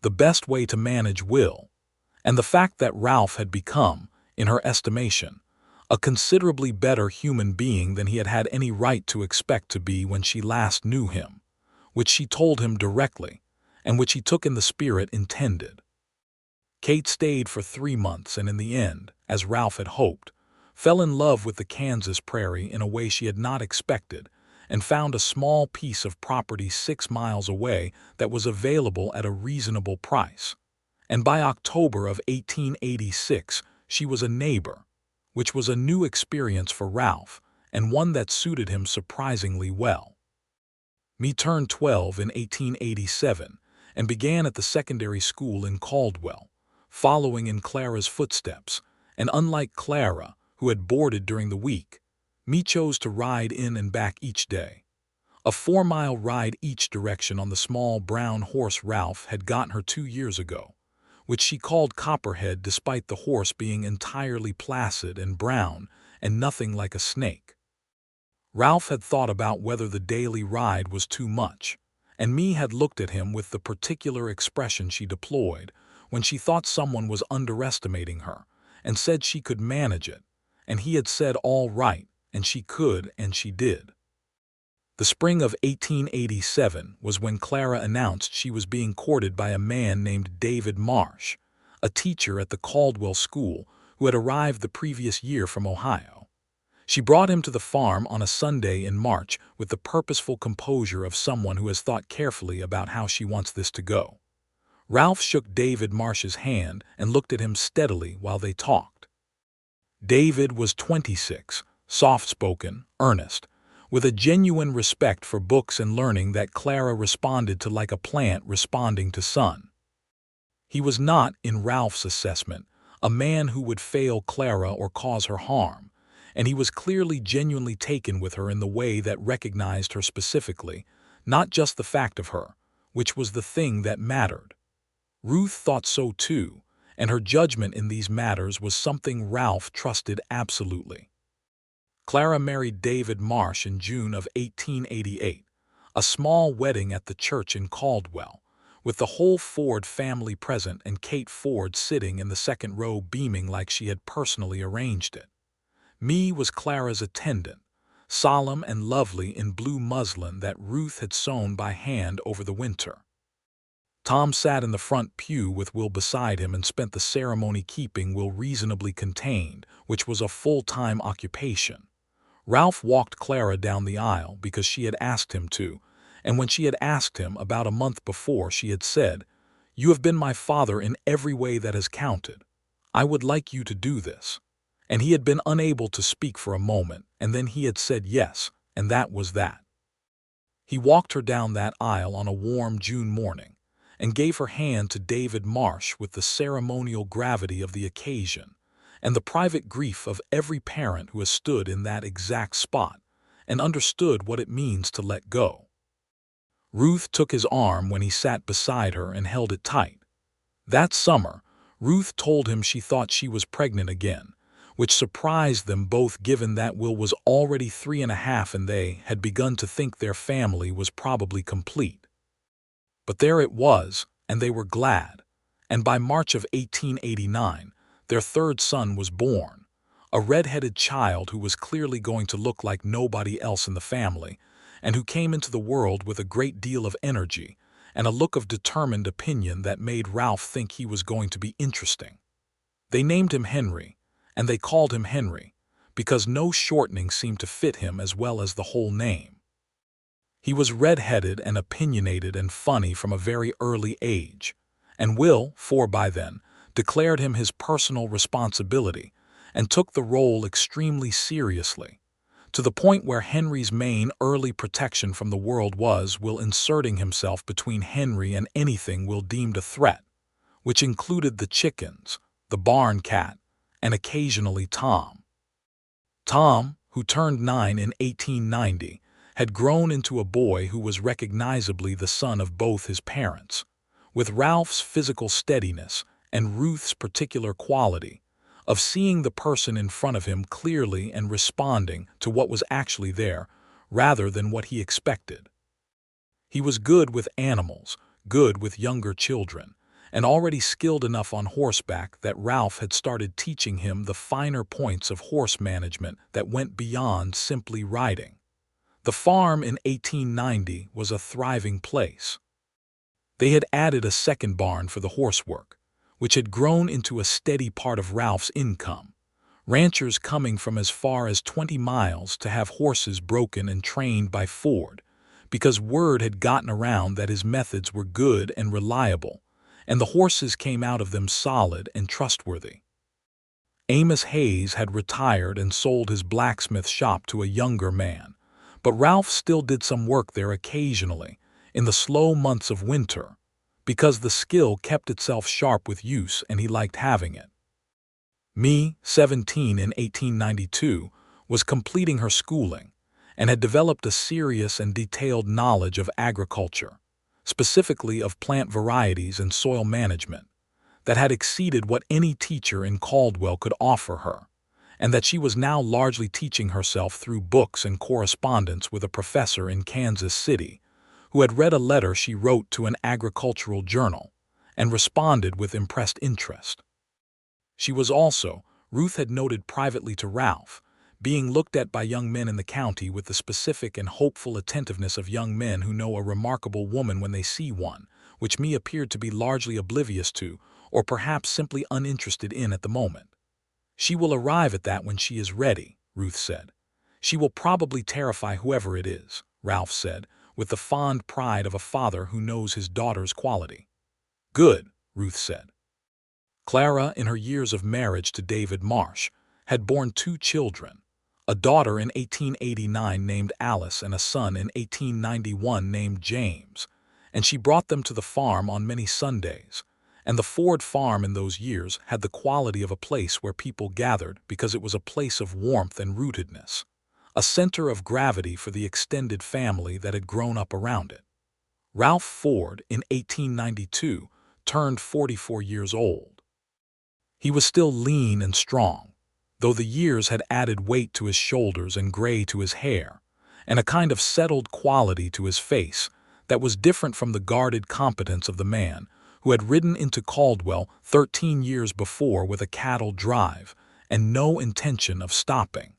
the best way to manage Will, and the fact that Ralph had become, in her estimation, a considerably better human being than he had had any right to expect to be when she last knew him, which she told him directly, and which he took in the spirit intended. Kate stayed for 3 months and in the end, as Ralph had hoped, fell in love with the Kansas prairie in a way she had not expected and found a small piece of property 6 miles away that was available at a reasonable price. And by October of 1886 she was a neighbor, which was a new experience for Ralph and one that suited him surprisingly well. Me turned 12 in 1887 and began at the secondary school in Caldwell, following in Clara's footsteps, and unlike Clara, who had boarded during the week, me chose to ride in and back each day. A 4-mile ride each direction on the small brown horse Ralph had gotten her 2 years ago, which she called Copperhead despite the horse being entirely placid and brown and nothing like a snake. Ralph had thought about whether the daily ride was too much, and me had looked at him with the particular expression she deployed when she thought someone was underestimating her, and said she could manage it, and he had said all right, and she could, and she did. The spring of 1887 was when Clara announced she was being courted by a man named David Marsh, a teacher at the Caldwell School who had arrived the previous year from Ohio. She brought him to the farm on a Sunday in March with the purposeful composure of someone who has thought carefully about how she wants this to go. Ralph shook David Marsh's hand and looked at him steadily while they talked. David was 26, soft-spoken, earnest, with a genuine respect for books and learning that Clara responded to like a plant responding to sun. He was not, in Ralph's assessment, a man who would fail Clara or cause her harm, and he was clearly genuinely taken with her in the way that recognized her specifically, not just the fact of her, which was the thing that mattered. Ruth thought so too, and her judgment in these matters was something Ralph trusted absolutely. Clara married David Marsh in June of 1888, a small wedding at the church in Caldwell, with the whole Ford family present and Kate Ford sitting in the second row beaming like she had personally arranged it. Me was Clara's attendant, solemn and lovely in blue muslin that Ruth had sewn by hand over the winter. Tom sat in the front pew with Will beside him and spent the ceremony keeping Will reasonably contained, which was a full-time occupation. Ralph walked Clara down the aisle because she had asked him to, and when she had asked him about a month before she had said, "You have been my father in every way that has counted. I would like you to do this." And he had been unable to speak for a moment, and then he had said yes, and that was that. He walked her down that aisle on a warm June morning, and gave her hand to David Marsh with the ceremonial gravity of the occasion, and the private grief of every parent who has stood in that exact spot and understood what it means to let go. Ruth took his arm when he sat beside her and held it tight. That summer, Ruth told him she thought she was pregnant again, which surprised them both given that Will was already 3.5 and they had begun to think their family was probably complete. But there it was, and they were glad, and by March of 1889, their third son was born, a red-headed child who was clearly going to look like nobody else in the family, and who came into the world with a great deal of energy and a look of determined opinion that made Ralph think he was going to be interesting. They named him Henry, and they called him Henry, because no shortening seemed to fit him as well as the whole name. He was red-headed and opinionated and funny from a very early age, and Will, 4 by then, declared him his personal responsibility and took the role extremely seriously, to the point where Henry's main early protection from the world was Will inserting himself between Henry and anything Will deemed a threat, which included the chickens, the barn cat, and occasionally Tom. Tom, who turned 9 in 1890, had grown into a boy who was recognizably the son of both his parents, with Ralph's physical steadiness and Ruth's particular quality of seeing the person in front of him clearly and responding to what was actually there rather than what he expected. He was good with animals, good with younger children, and already skilled enough on horseback that Ralph had started teaching him the finer points of horse management that went beyond simply riding. The farm in 1890 was a thriving place. They had added a second barn for the horsework, which had grown into a steady part of Ralph's income, ranchers coming from as far as 20 miles to have horses broken and trained by Ford, because word had gotten around that his methods were good and reliable, and the horses came out of them solid and trustworthy. Amos Hayes had retired and sold his blacksmith shop to a younger man, but Ralph still did some work there occasionally, in the slow months of winter, because the skill kept itself sharp with use and he liked having it. Me, 17 in 1892, was completing her schooling and had developed a serious and detailed knowledge of agriculture, specifically of plant varieties and soil management, that had exceeded what any teacher in Caldwell could offer her, and that she was now largely teaching herself through books and correspondence with a professor in Kansas City, who had read a letter she wrote to an agricultural journal and responded with impressed interest. She was also, Ruth had noted privately to Ralph, being looked at by young men in the county with the specific and hopeful attentiveness of young men who know a remarkable woman when they see one, which me appeared to be largely oblivious to, or perhaps simply uninterested in at the moment. She will arrive at that when she is ready, Ruth said. She will probably terrify whoever it is, Ralph said, with the fond pride of a father who knows his daughter's quality. Good, Ruth said. Clara, in her years of marriage to David Marsh, had borne 2 children, a daughter in 1889 named Alice and a son in 1891 named James, and she brought them to the farm on many Sundays, and the Ford farm in those years had the quality of a place where people gathered because it was a place of warmth and rootedness, a center of gravity for the extended family that had grown up around it. Ralph Ford, in 1892, turned 44 years old. He was still lean and strong, though the years had added weight to his shoulders and gray to his hair, and a kind of settled quality to his face that was different from the guarded competence of the man who had ridden into Caldwell 13 years before with a cattle drive and no intention of stopping.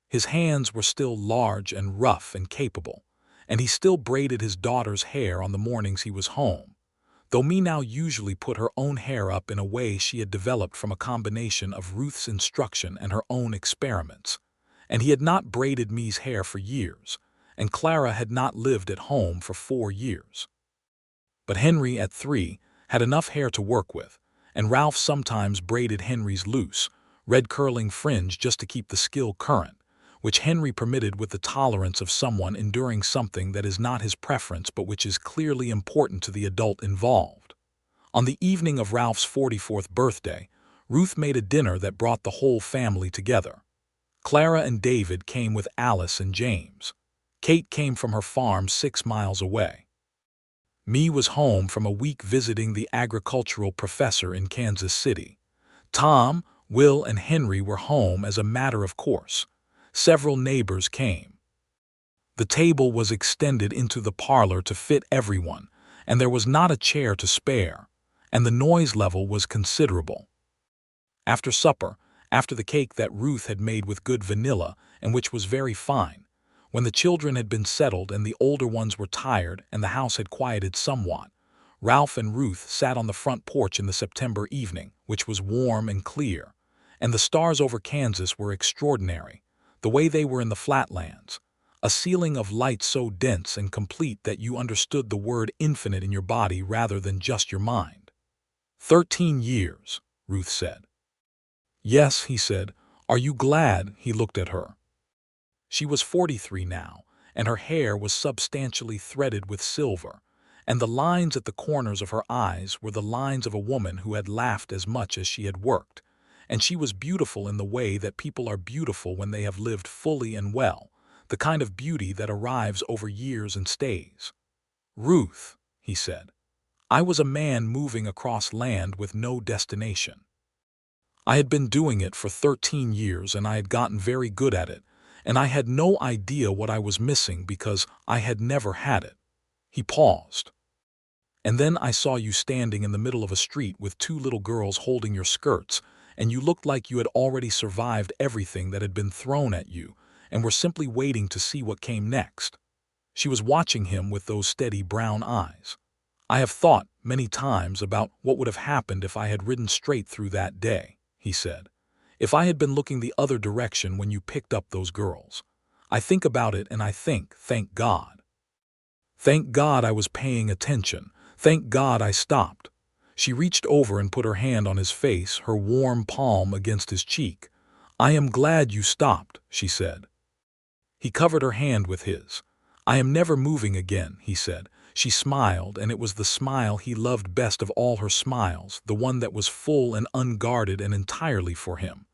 His hands were still large and rough and capable, and he still braided his daughter's hair on the mornings he was home, though me now usually put her own hair up in a way she had developed from a combination of Ruth's instruction and her own experiments, and he had not braided me's hair for years, and Clara had not lived at home for 4 years. But Henry, at 3, had enough hair to work with, and Ralph sometimes braided Henry's loose, red-curling fringe just to keep the skill current, which Henry permitted with the tolerance of someone enduring something that is not his preference but which is clearly important to the adult involved. On the evening of Ralph's 44th birthday, Ruth made a dinner that brought the whole family together. Clara and David came with Alice and James. Kate came from her farm 6 miles away. Me was home from a week visiting the agricultural professor in Kansas City. Tom, Will, and Henry were home as a matter of course. Several neighbors came. The table was extended into the parlor to fit everyone, and there was not a chair to spare, and the noise level was considerable. After supper, after the cake that Ruth had made with good vanilla and which was very fine, when the children had been settled and the older ones were tired and the house had quieted somewhat, Ralph and Ruth sat on the front porch in the September evening, which was warm and clear, and the stars over Kansas were extraordinary, the way they were in the flatlands, a ceiling of light so dense and complete that you understood the word infinite in your body rather than just your mind. 13 years, Ruth said. Yes, he said. Are you glad? He looked at her. She was 43 now, and her hair was substantially threaded with silver, and the lines at the corners of her eyes were the lines of a woman who had laughed as much as she had worked, and she was beautiful in the way that people are beautiful when they have lived fully and well, the kind of beauty that arrives over years and stays. Ruth, he said, I was a man moving across land with no destination. I had been doing it for 13 years and I had gotten very good at it, and I had no idea what I was missing because I had never had it. He paused. And then I saw you standing in the middle of a street with two little girls holding your skirts, and you looked like you had already survived everything that had been thrown at you and were simply waiting to see what came next. She was watching him with those steady brown eyes. I have thought many times about what would have happened if I had ridden straight through that day, he said. If I had been looking the other direction when you picked up those girls. I think about it and I think, thank God. Thank God I was paying attention. Thank God I stopped. She reached over and put her hand on his face, her warm palm against his cheek. I am glad you stopped, she said. He covered her hand with his. I am never moving again, he said. She smiled, and it was the smile he loved best of all her smiles, the one that was full and unguarded and entirely for him.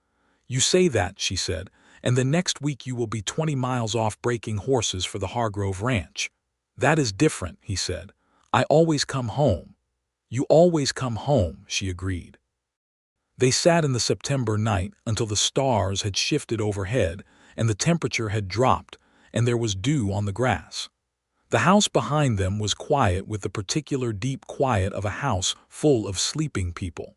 You say that, she said, and the next week you will be 20 miles off breaking horses for the Hargrove Ranch. That is different, he said. I always come home. You always come home, she agreed. They sat in the September night until the stars had shifted overhead and the temperature had dropped and there was dew on the grass. The house behind them was quiet with the particular deep quiet of a house full of sleeping people.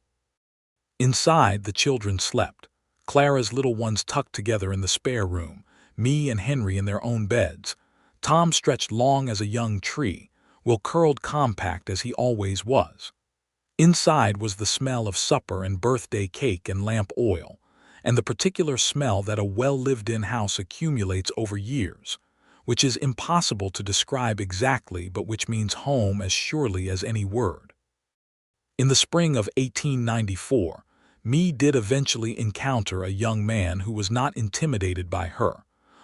Inside, the children slept. Clara's little ones tucked together in the spare room, me and Henry in their own beds. Tom stretched long as a young tree, Will curled compact as he always was. Inside was the smell of supper and birthday cake and lamp oil, and the particular smell that a well-lived-in house accumulates over years, which is impossible to describe exactly but which means home as surely as any word. In the spring of 1894, me did eventually encounter a young man who was not intimidated by her,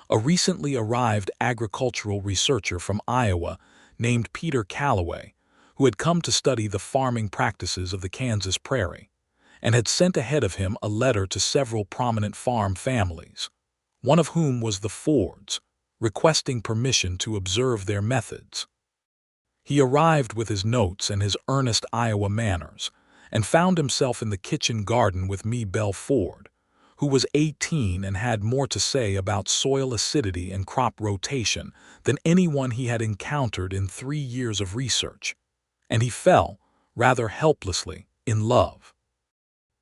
a recently arrived agricultural researcher from Iowa named Peter Calloway, who had come to study the farming practices of the Kansas prairie, and had sent ahead of him a letter to several prominent farm families, one of whom was the Fords, requesting permission to observe their methods. He arrived with his notes and his earnest Iowa manners, and found himself in the kitchen garden with me, Belle Ford, who was 18 and had more to say about soil acidity and crop rotation than anyone he had encountered in 3 years of research, and he fell, rather helplessly, in love.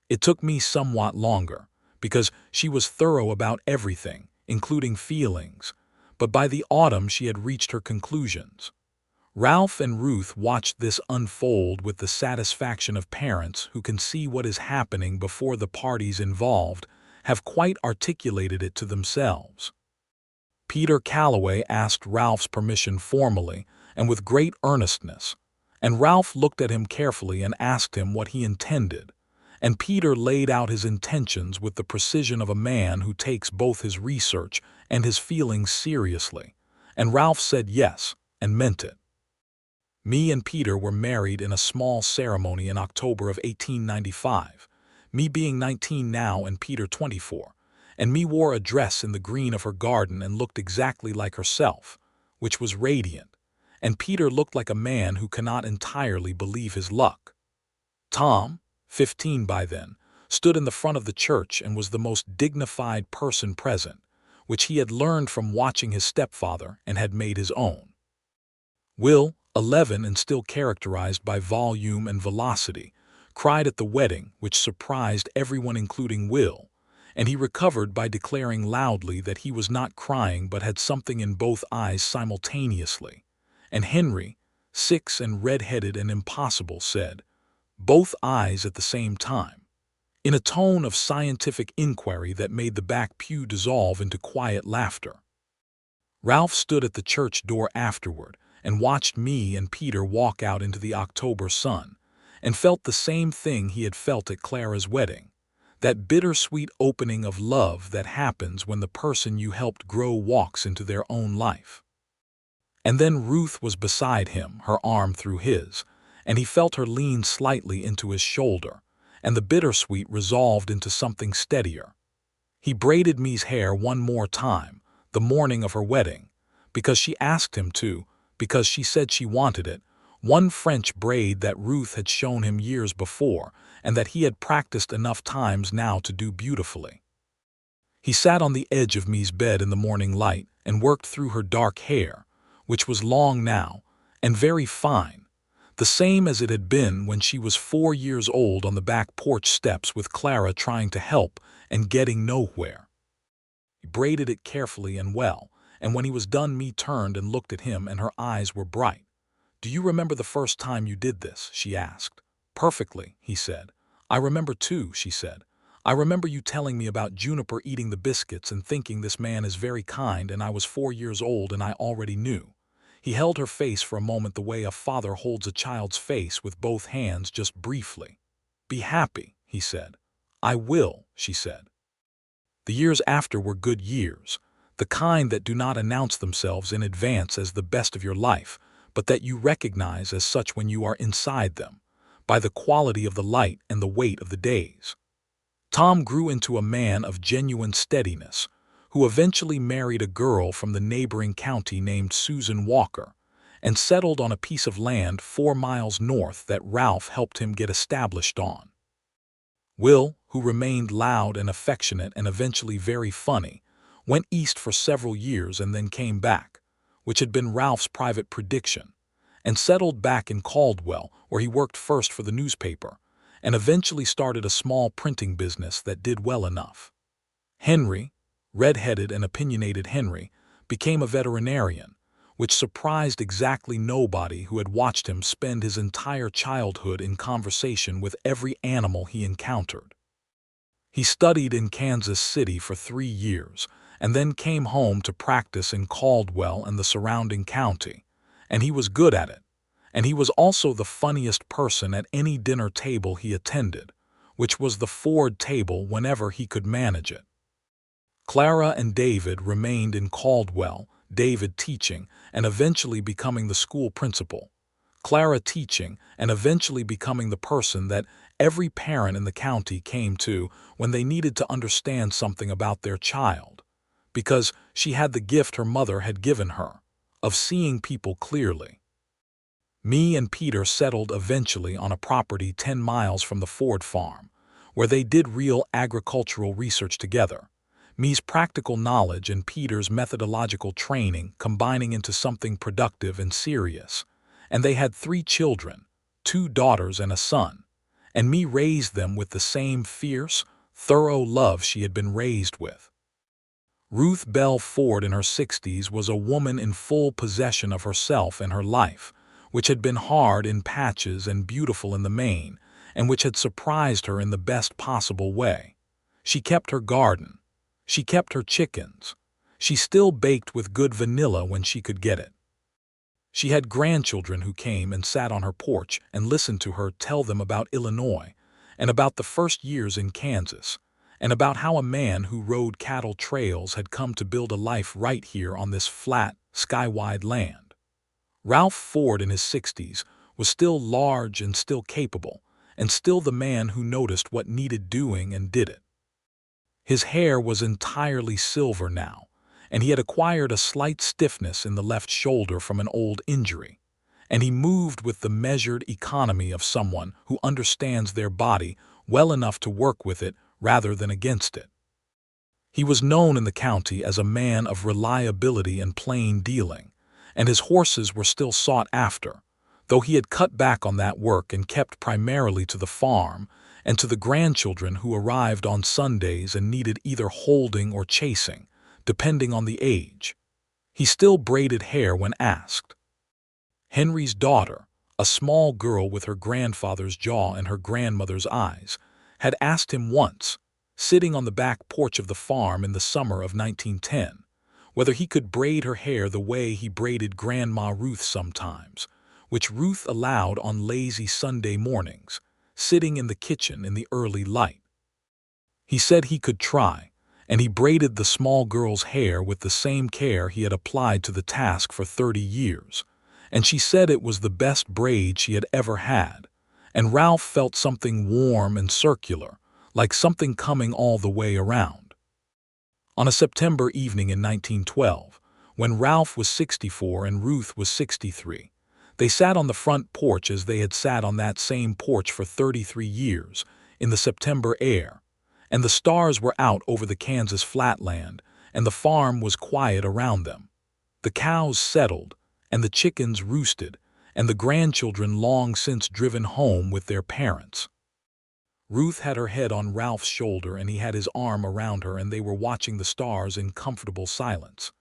It took me somewhat longer, because she was thorough about everything, including feelings, but by the autumn she had reached her conclusions. Ralph and Ruth watched this unfold with the satisfaction of parents who can see what is happening before the parties involved have quite articulated it to themselves. Peter Calloway asked Ralph's permission formally and with great earnestness, and Ralph looked at him carefully and asked him what he intended, and Peter laid out his intentions with the precision of a man who takes both his research and his feelings seriously, and Ralph said yes and meant it. Me and Peter were married in a small ceremony in October of 1895, me being 19 now and Peter 24, and me wore a dress in the green of her garden and looked exactly like herself, which was radiant, and Peter looked like a man who cannot entirely believe his luck. Tom, 15 by then, stood in the front of the church and was the most dignified person present, which he had learned from watching his stepfather and had made his own. Will, 11 and still characterized by volume and velocity, cried at the wedding, which surprised everyone including Will, and he recovered by declaring loudly that he was not crying but had something in both eyes simultaneously, and Henry, 6 and red-headed and impossible, said, both eyes at the same time, in a tone of scientific inquiry that made the back pew dissolve into quiet laughter. Ralph stood at the church door afterward and watched me and Peter walk out into the October sun, and felt the same thing he had felt at Clara's wedding, that bittersweet opening of love that happens when the person you helped grow walks into their own life. And then Ruth was beside him, her arm through his, and he felt her lean slightly into his shoulder, and the bittersweet resolved into something steadier. He braided Me's hair one more time, the morning of her wedding, because she asked him to, because she said she wanted it, one French braid that Ruth had shown him years before, and that he had practiced enough times now to do beautifully. He sat on the edge of Me's bed in the morning light and worked through her dark hair, which was long now, and very fine, the same as it had been when she was 4 years old on the back porch steps with Clara trying to help and getting nowhere. He braided it carefully and well, and when he was done Me turned and looked at him and her eyes were bright. "Do you remember the first time you did this?" she asked. "Perfectly," he said. "I remember too," she said. "I remember you telling me about Juniper eating the biscuits and thinking this man is very kind, and I was 4 years old and I already knew." He held her face for a moment the way a father holds a child's face with both hands just briefly. "Be happy," he said. "I will," she said. The years after were good years, the kind that do not announce themselves in advance as the best of your life, but that you recognize as such when you are inside them, by the quality of the light and the weight of the days. Tom grew into a man of genuine steadiness, who eventually married a girl from the neighboring county named Susan Walker, and settled on a piece of land 4 miles north that Ralph helped him get established on. Will, who remained loud and affectionate and eventually very funny, went east for several years and then came back, which had been Ralph's private prediction, and settled back in Caldwell, where he worked first for the newspaper, and eventually started a small printing business that did well enough. Henry, red-headed and opinionated Henry, became a veterinarian, which surprised exactly nobody who had watched him spend his entire childhood in conversation with every animal he encountered. He studied in Kansas City for 3 years, and then came home to practice in Caldwell and the surrounding county, and he was good at it, and he was also the funniest person at any dinner table he attended, which was the Ford table whenever he could manage it. Clara and David remained in Caldwell, David teaching and eventually becoming the school principal, Clara teaching and eventually becoming the person that every parent in the county came to when they needed to understand something about their child, because she had the gift her mother had given her, of seeing people clearly. Me and Peter settled eventually on a property 10 miles from the Ford farm, where they did real agricultural research together, Me's practical knowledge and Peter's methodological training combining into something productive and serious, and they had 3 children, 2 daughters and a son, and Me raised them with the same fierce, thorough love she had been raised with. Ruth Bell Ford in her 60s was a woman in full possession of herself and her life, which had been hard in patches and beautiful in the main, and which had surprised her in the best possible way. She kept her garden. She kept her chickens. She still baked with good vanilla when she could get it. She had grandchildren who came and sat on her porch and listened to her tell them about Illinois, and about the first years in Kansas, and about how a man who rode cattle trails had come to build a life right here on this flat, sky-wide land. Ralph Ford in his 60s was still large and still capable, and still the man who noticed what needed doing and did it. His hair was entirely silver now, and he had acquired a slight stiffness in the left shoulder from an old injury, and he moved with the measured economy of someone who understands their body well enough to work with it rather than against it. He was known in the county as a man of reliability and plain dealing, and his horses were still sought after, though he had cut back on that work and kept primarily to the farm and to the grandchildren who arrived on Sundays and needed either holding or chasing, depending on the age. He still braided hair when asked. Henry's daughter, a small girl with her grandfather's jaw and her grandmother's eyes, had asked him once, sitting on the back porch of the farm in the summer of 1910, whether he could braid her hair the way he braided Grandma Ruth sometimes, which Ruth allowed on lazy Sunday mornings, sitting in the kitchen in the early light. He said he could try, and he braided the small girl's hair with the same care he had applied to the task for 30 years, and she said it was the best braid she had ever had, and Ralph felt something warm and circular, like something coming all the way around. On a September evening in 1912, when Ralph was 64 and Ruth was 63, they sat on the front porch as they had sat on that same porch for 33 years, in the September air, and the stars were out over the Kansas flatland, and the farm was quiet around them. The cows settled, and the chickens roosted, and the grandchildren long since driven home with their parents. Ruth had her head on Ralph's shoulder and he had his arm around her, and they were watching the stars in comfortable silence.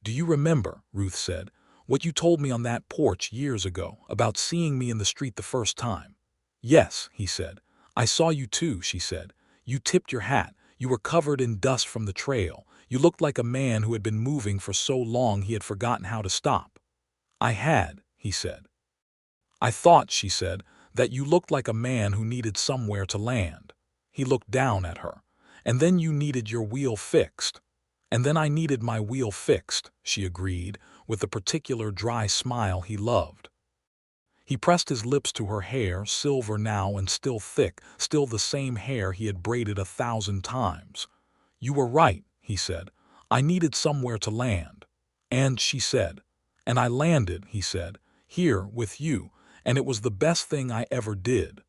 "Do you remember," Ruth said, "what you told me on that porch years ago about seeing me in the street the first time?" "Yes," he said. "I saw you too," she said. "You tipped your hat. You were covered in dust from the trail. You looked like a man who had been moving for so long he had forgotten how to stop." "I had," he said. "I thought," she said, "that you looked like a man who needed somewhere to land." He looked down at her. "And then you needed your wheel fixed." "And then I needed my wheel fixed," she agreed, with the particular dry smile he loved. He pressed his lips to her hair, silver now and still thick, still the same hair he had braided 1,000 times. "You were right," he said. "I needed somewhere to land." "And," she said. "And I landed," he said, "here with you, and it was the best thing I ever did."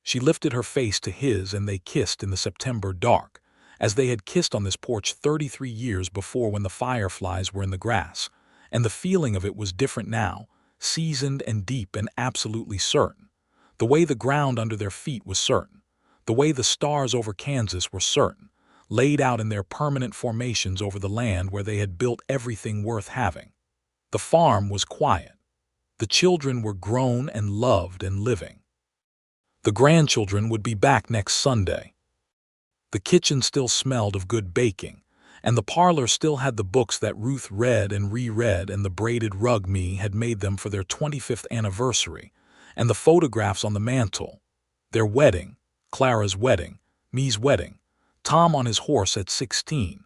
She lifted her face to his and they kissed in the September dark, as they had kissed on this porch 33 years before when the fireflies were in the grass, and the feeling of it was different now, seasoned and deep and absolutely certain. The way the ground under their feet was certain. The way the stars over Kansas were certain, laid out in their permanent formations over the land where they had built everything worth having. The farm was quiet. The children were grown and loved and living. The grandchildren would be back next Sunday. The kitchen still smelled of good baking, and the parlor still had the books that Ruth read and reread, and the braided rug Me had made them for their 25th anniversary, and the photographs on the mantel. Their wedding, Clara's wedding, Me's wedding, Tom on his horse at 16,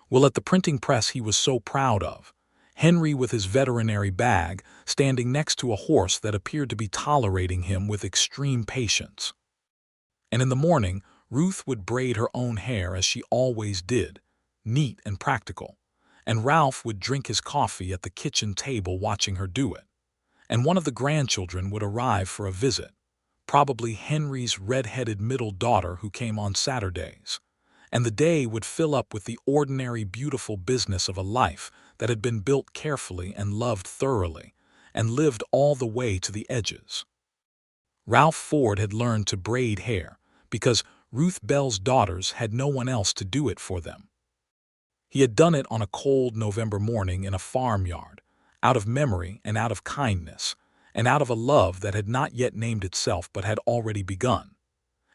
Will at the printing press he was so proud of, Henry with his veterinary bag, standing next to a horse that appeared to be tolerating him with extreme patience. And in the morning, Ruth would braid her own hair as she always did, neat and practical, and Ralph would drink his coffee at the kitchen table watching her do it. And one of the grandchildren would arrive for a visit, probably Henry's red-headed middle daughter who came on Saturdays, and the day would fill up with the ordinary beautiful business of a life that had been built carefully and loved thoroughly, and lived all the way to the edges. Ralph Ford had learned to braid hair because Ruth Bell's daughters had no one else to do it for them. He had done it on a cold November morning in a farmyard, out of memory and out of kindness, and out of a love that had not yet named itself but had already begun.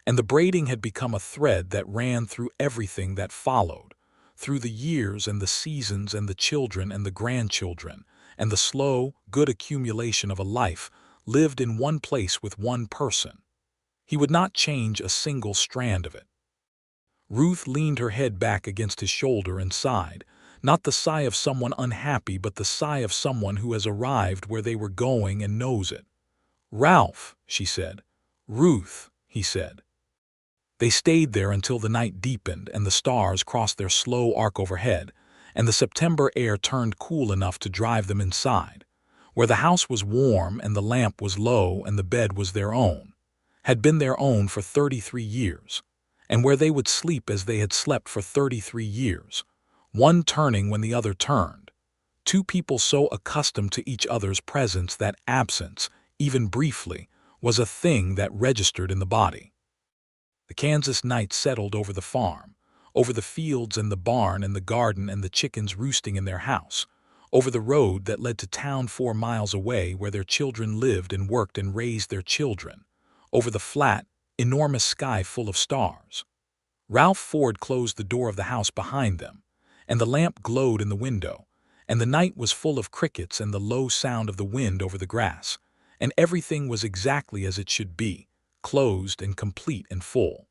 And the braiding had become a thread that ran through everything that followed, through the years and the seasons and the children and the grandchildren, and the slow, good accumulation of a life lived in one place with one person. He would not change a single strand of it. Ruth leaned her head back against his shoulder and sighed, not the sigh of someone unhappy but the sigh of someone who has arrived where they were going and knows it. "Ralph," she said. "Ruth," he said. They stayed there until the night deepened and the stars crossed their slow arc overhead, and the September air turned cool enough to drive them inside, where the house was warm and the lamp was low and the bed was their own, had been their own for 33 years, and where they would sleep as they had slept for 33 years, one turning when the other turned, two people so accustomed to each other's presence that absence, even briefly, was a thing that registered in the body. The Kansas night settled over the farm, over the fields and the barn and the garden and the chickens roosting in their house, over the road that led to town 4 miles away where their children lived and worked and raised their children, over the flat, enormous sky full of stars. Ralph Ford closed the door of the house behind them, and the lamp glowed in the window, and the night was full of crickets and the low sound of the wind over the grass, and everything was exactly as it should be, closed and complete and full.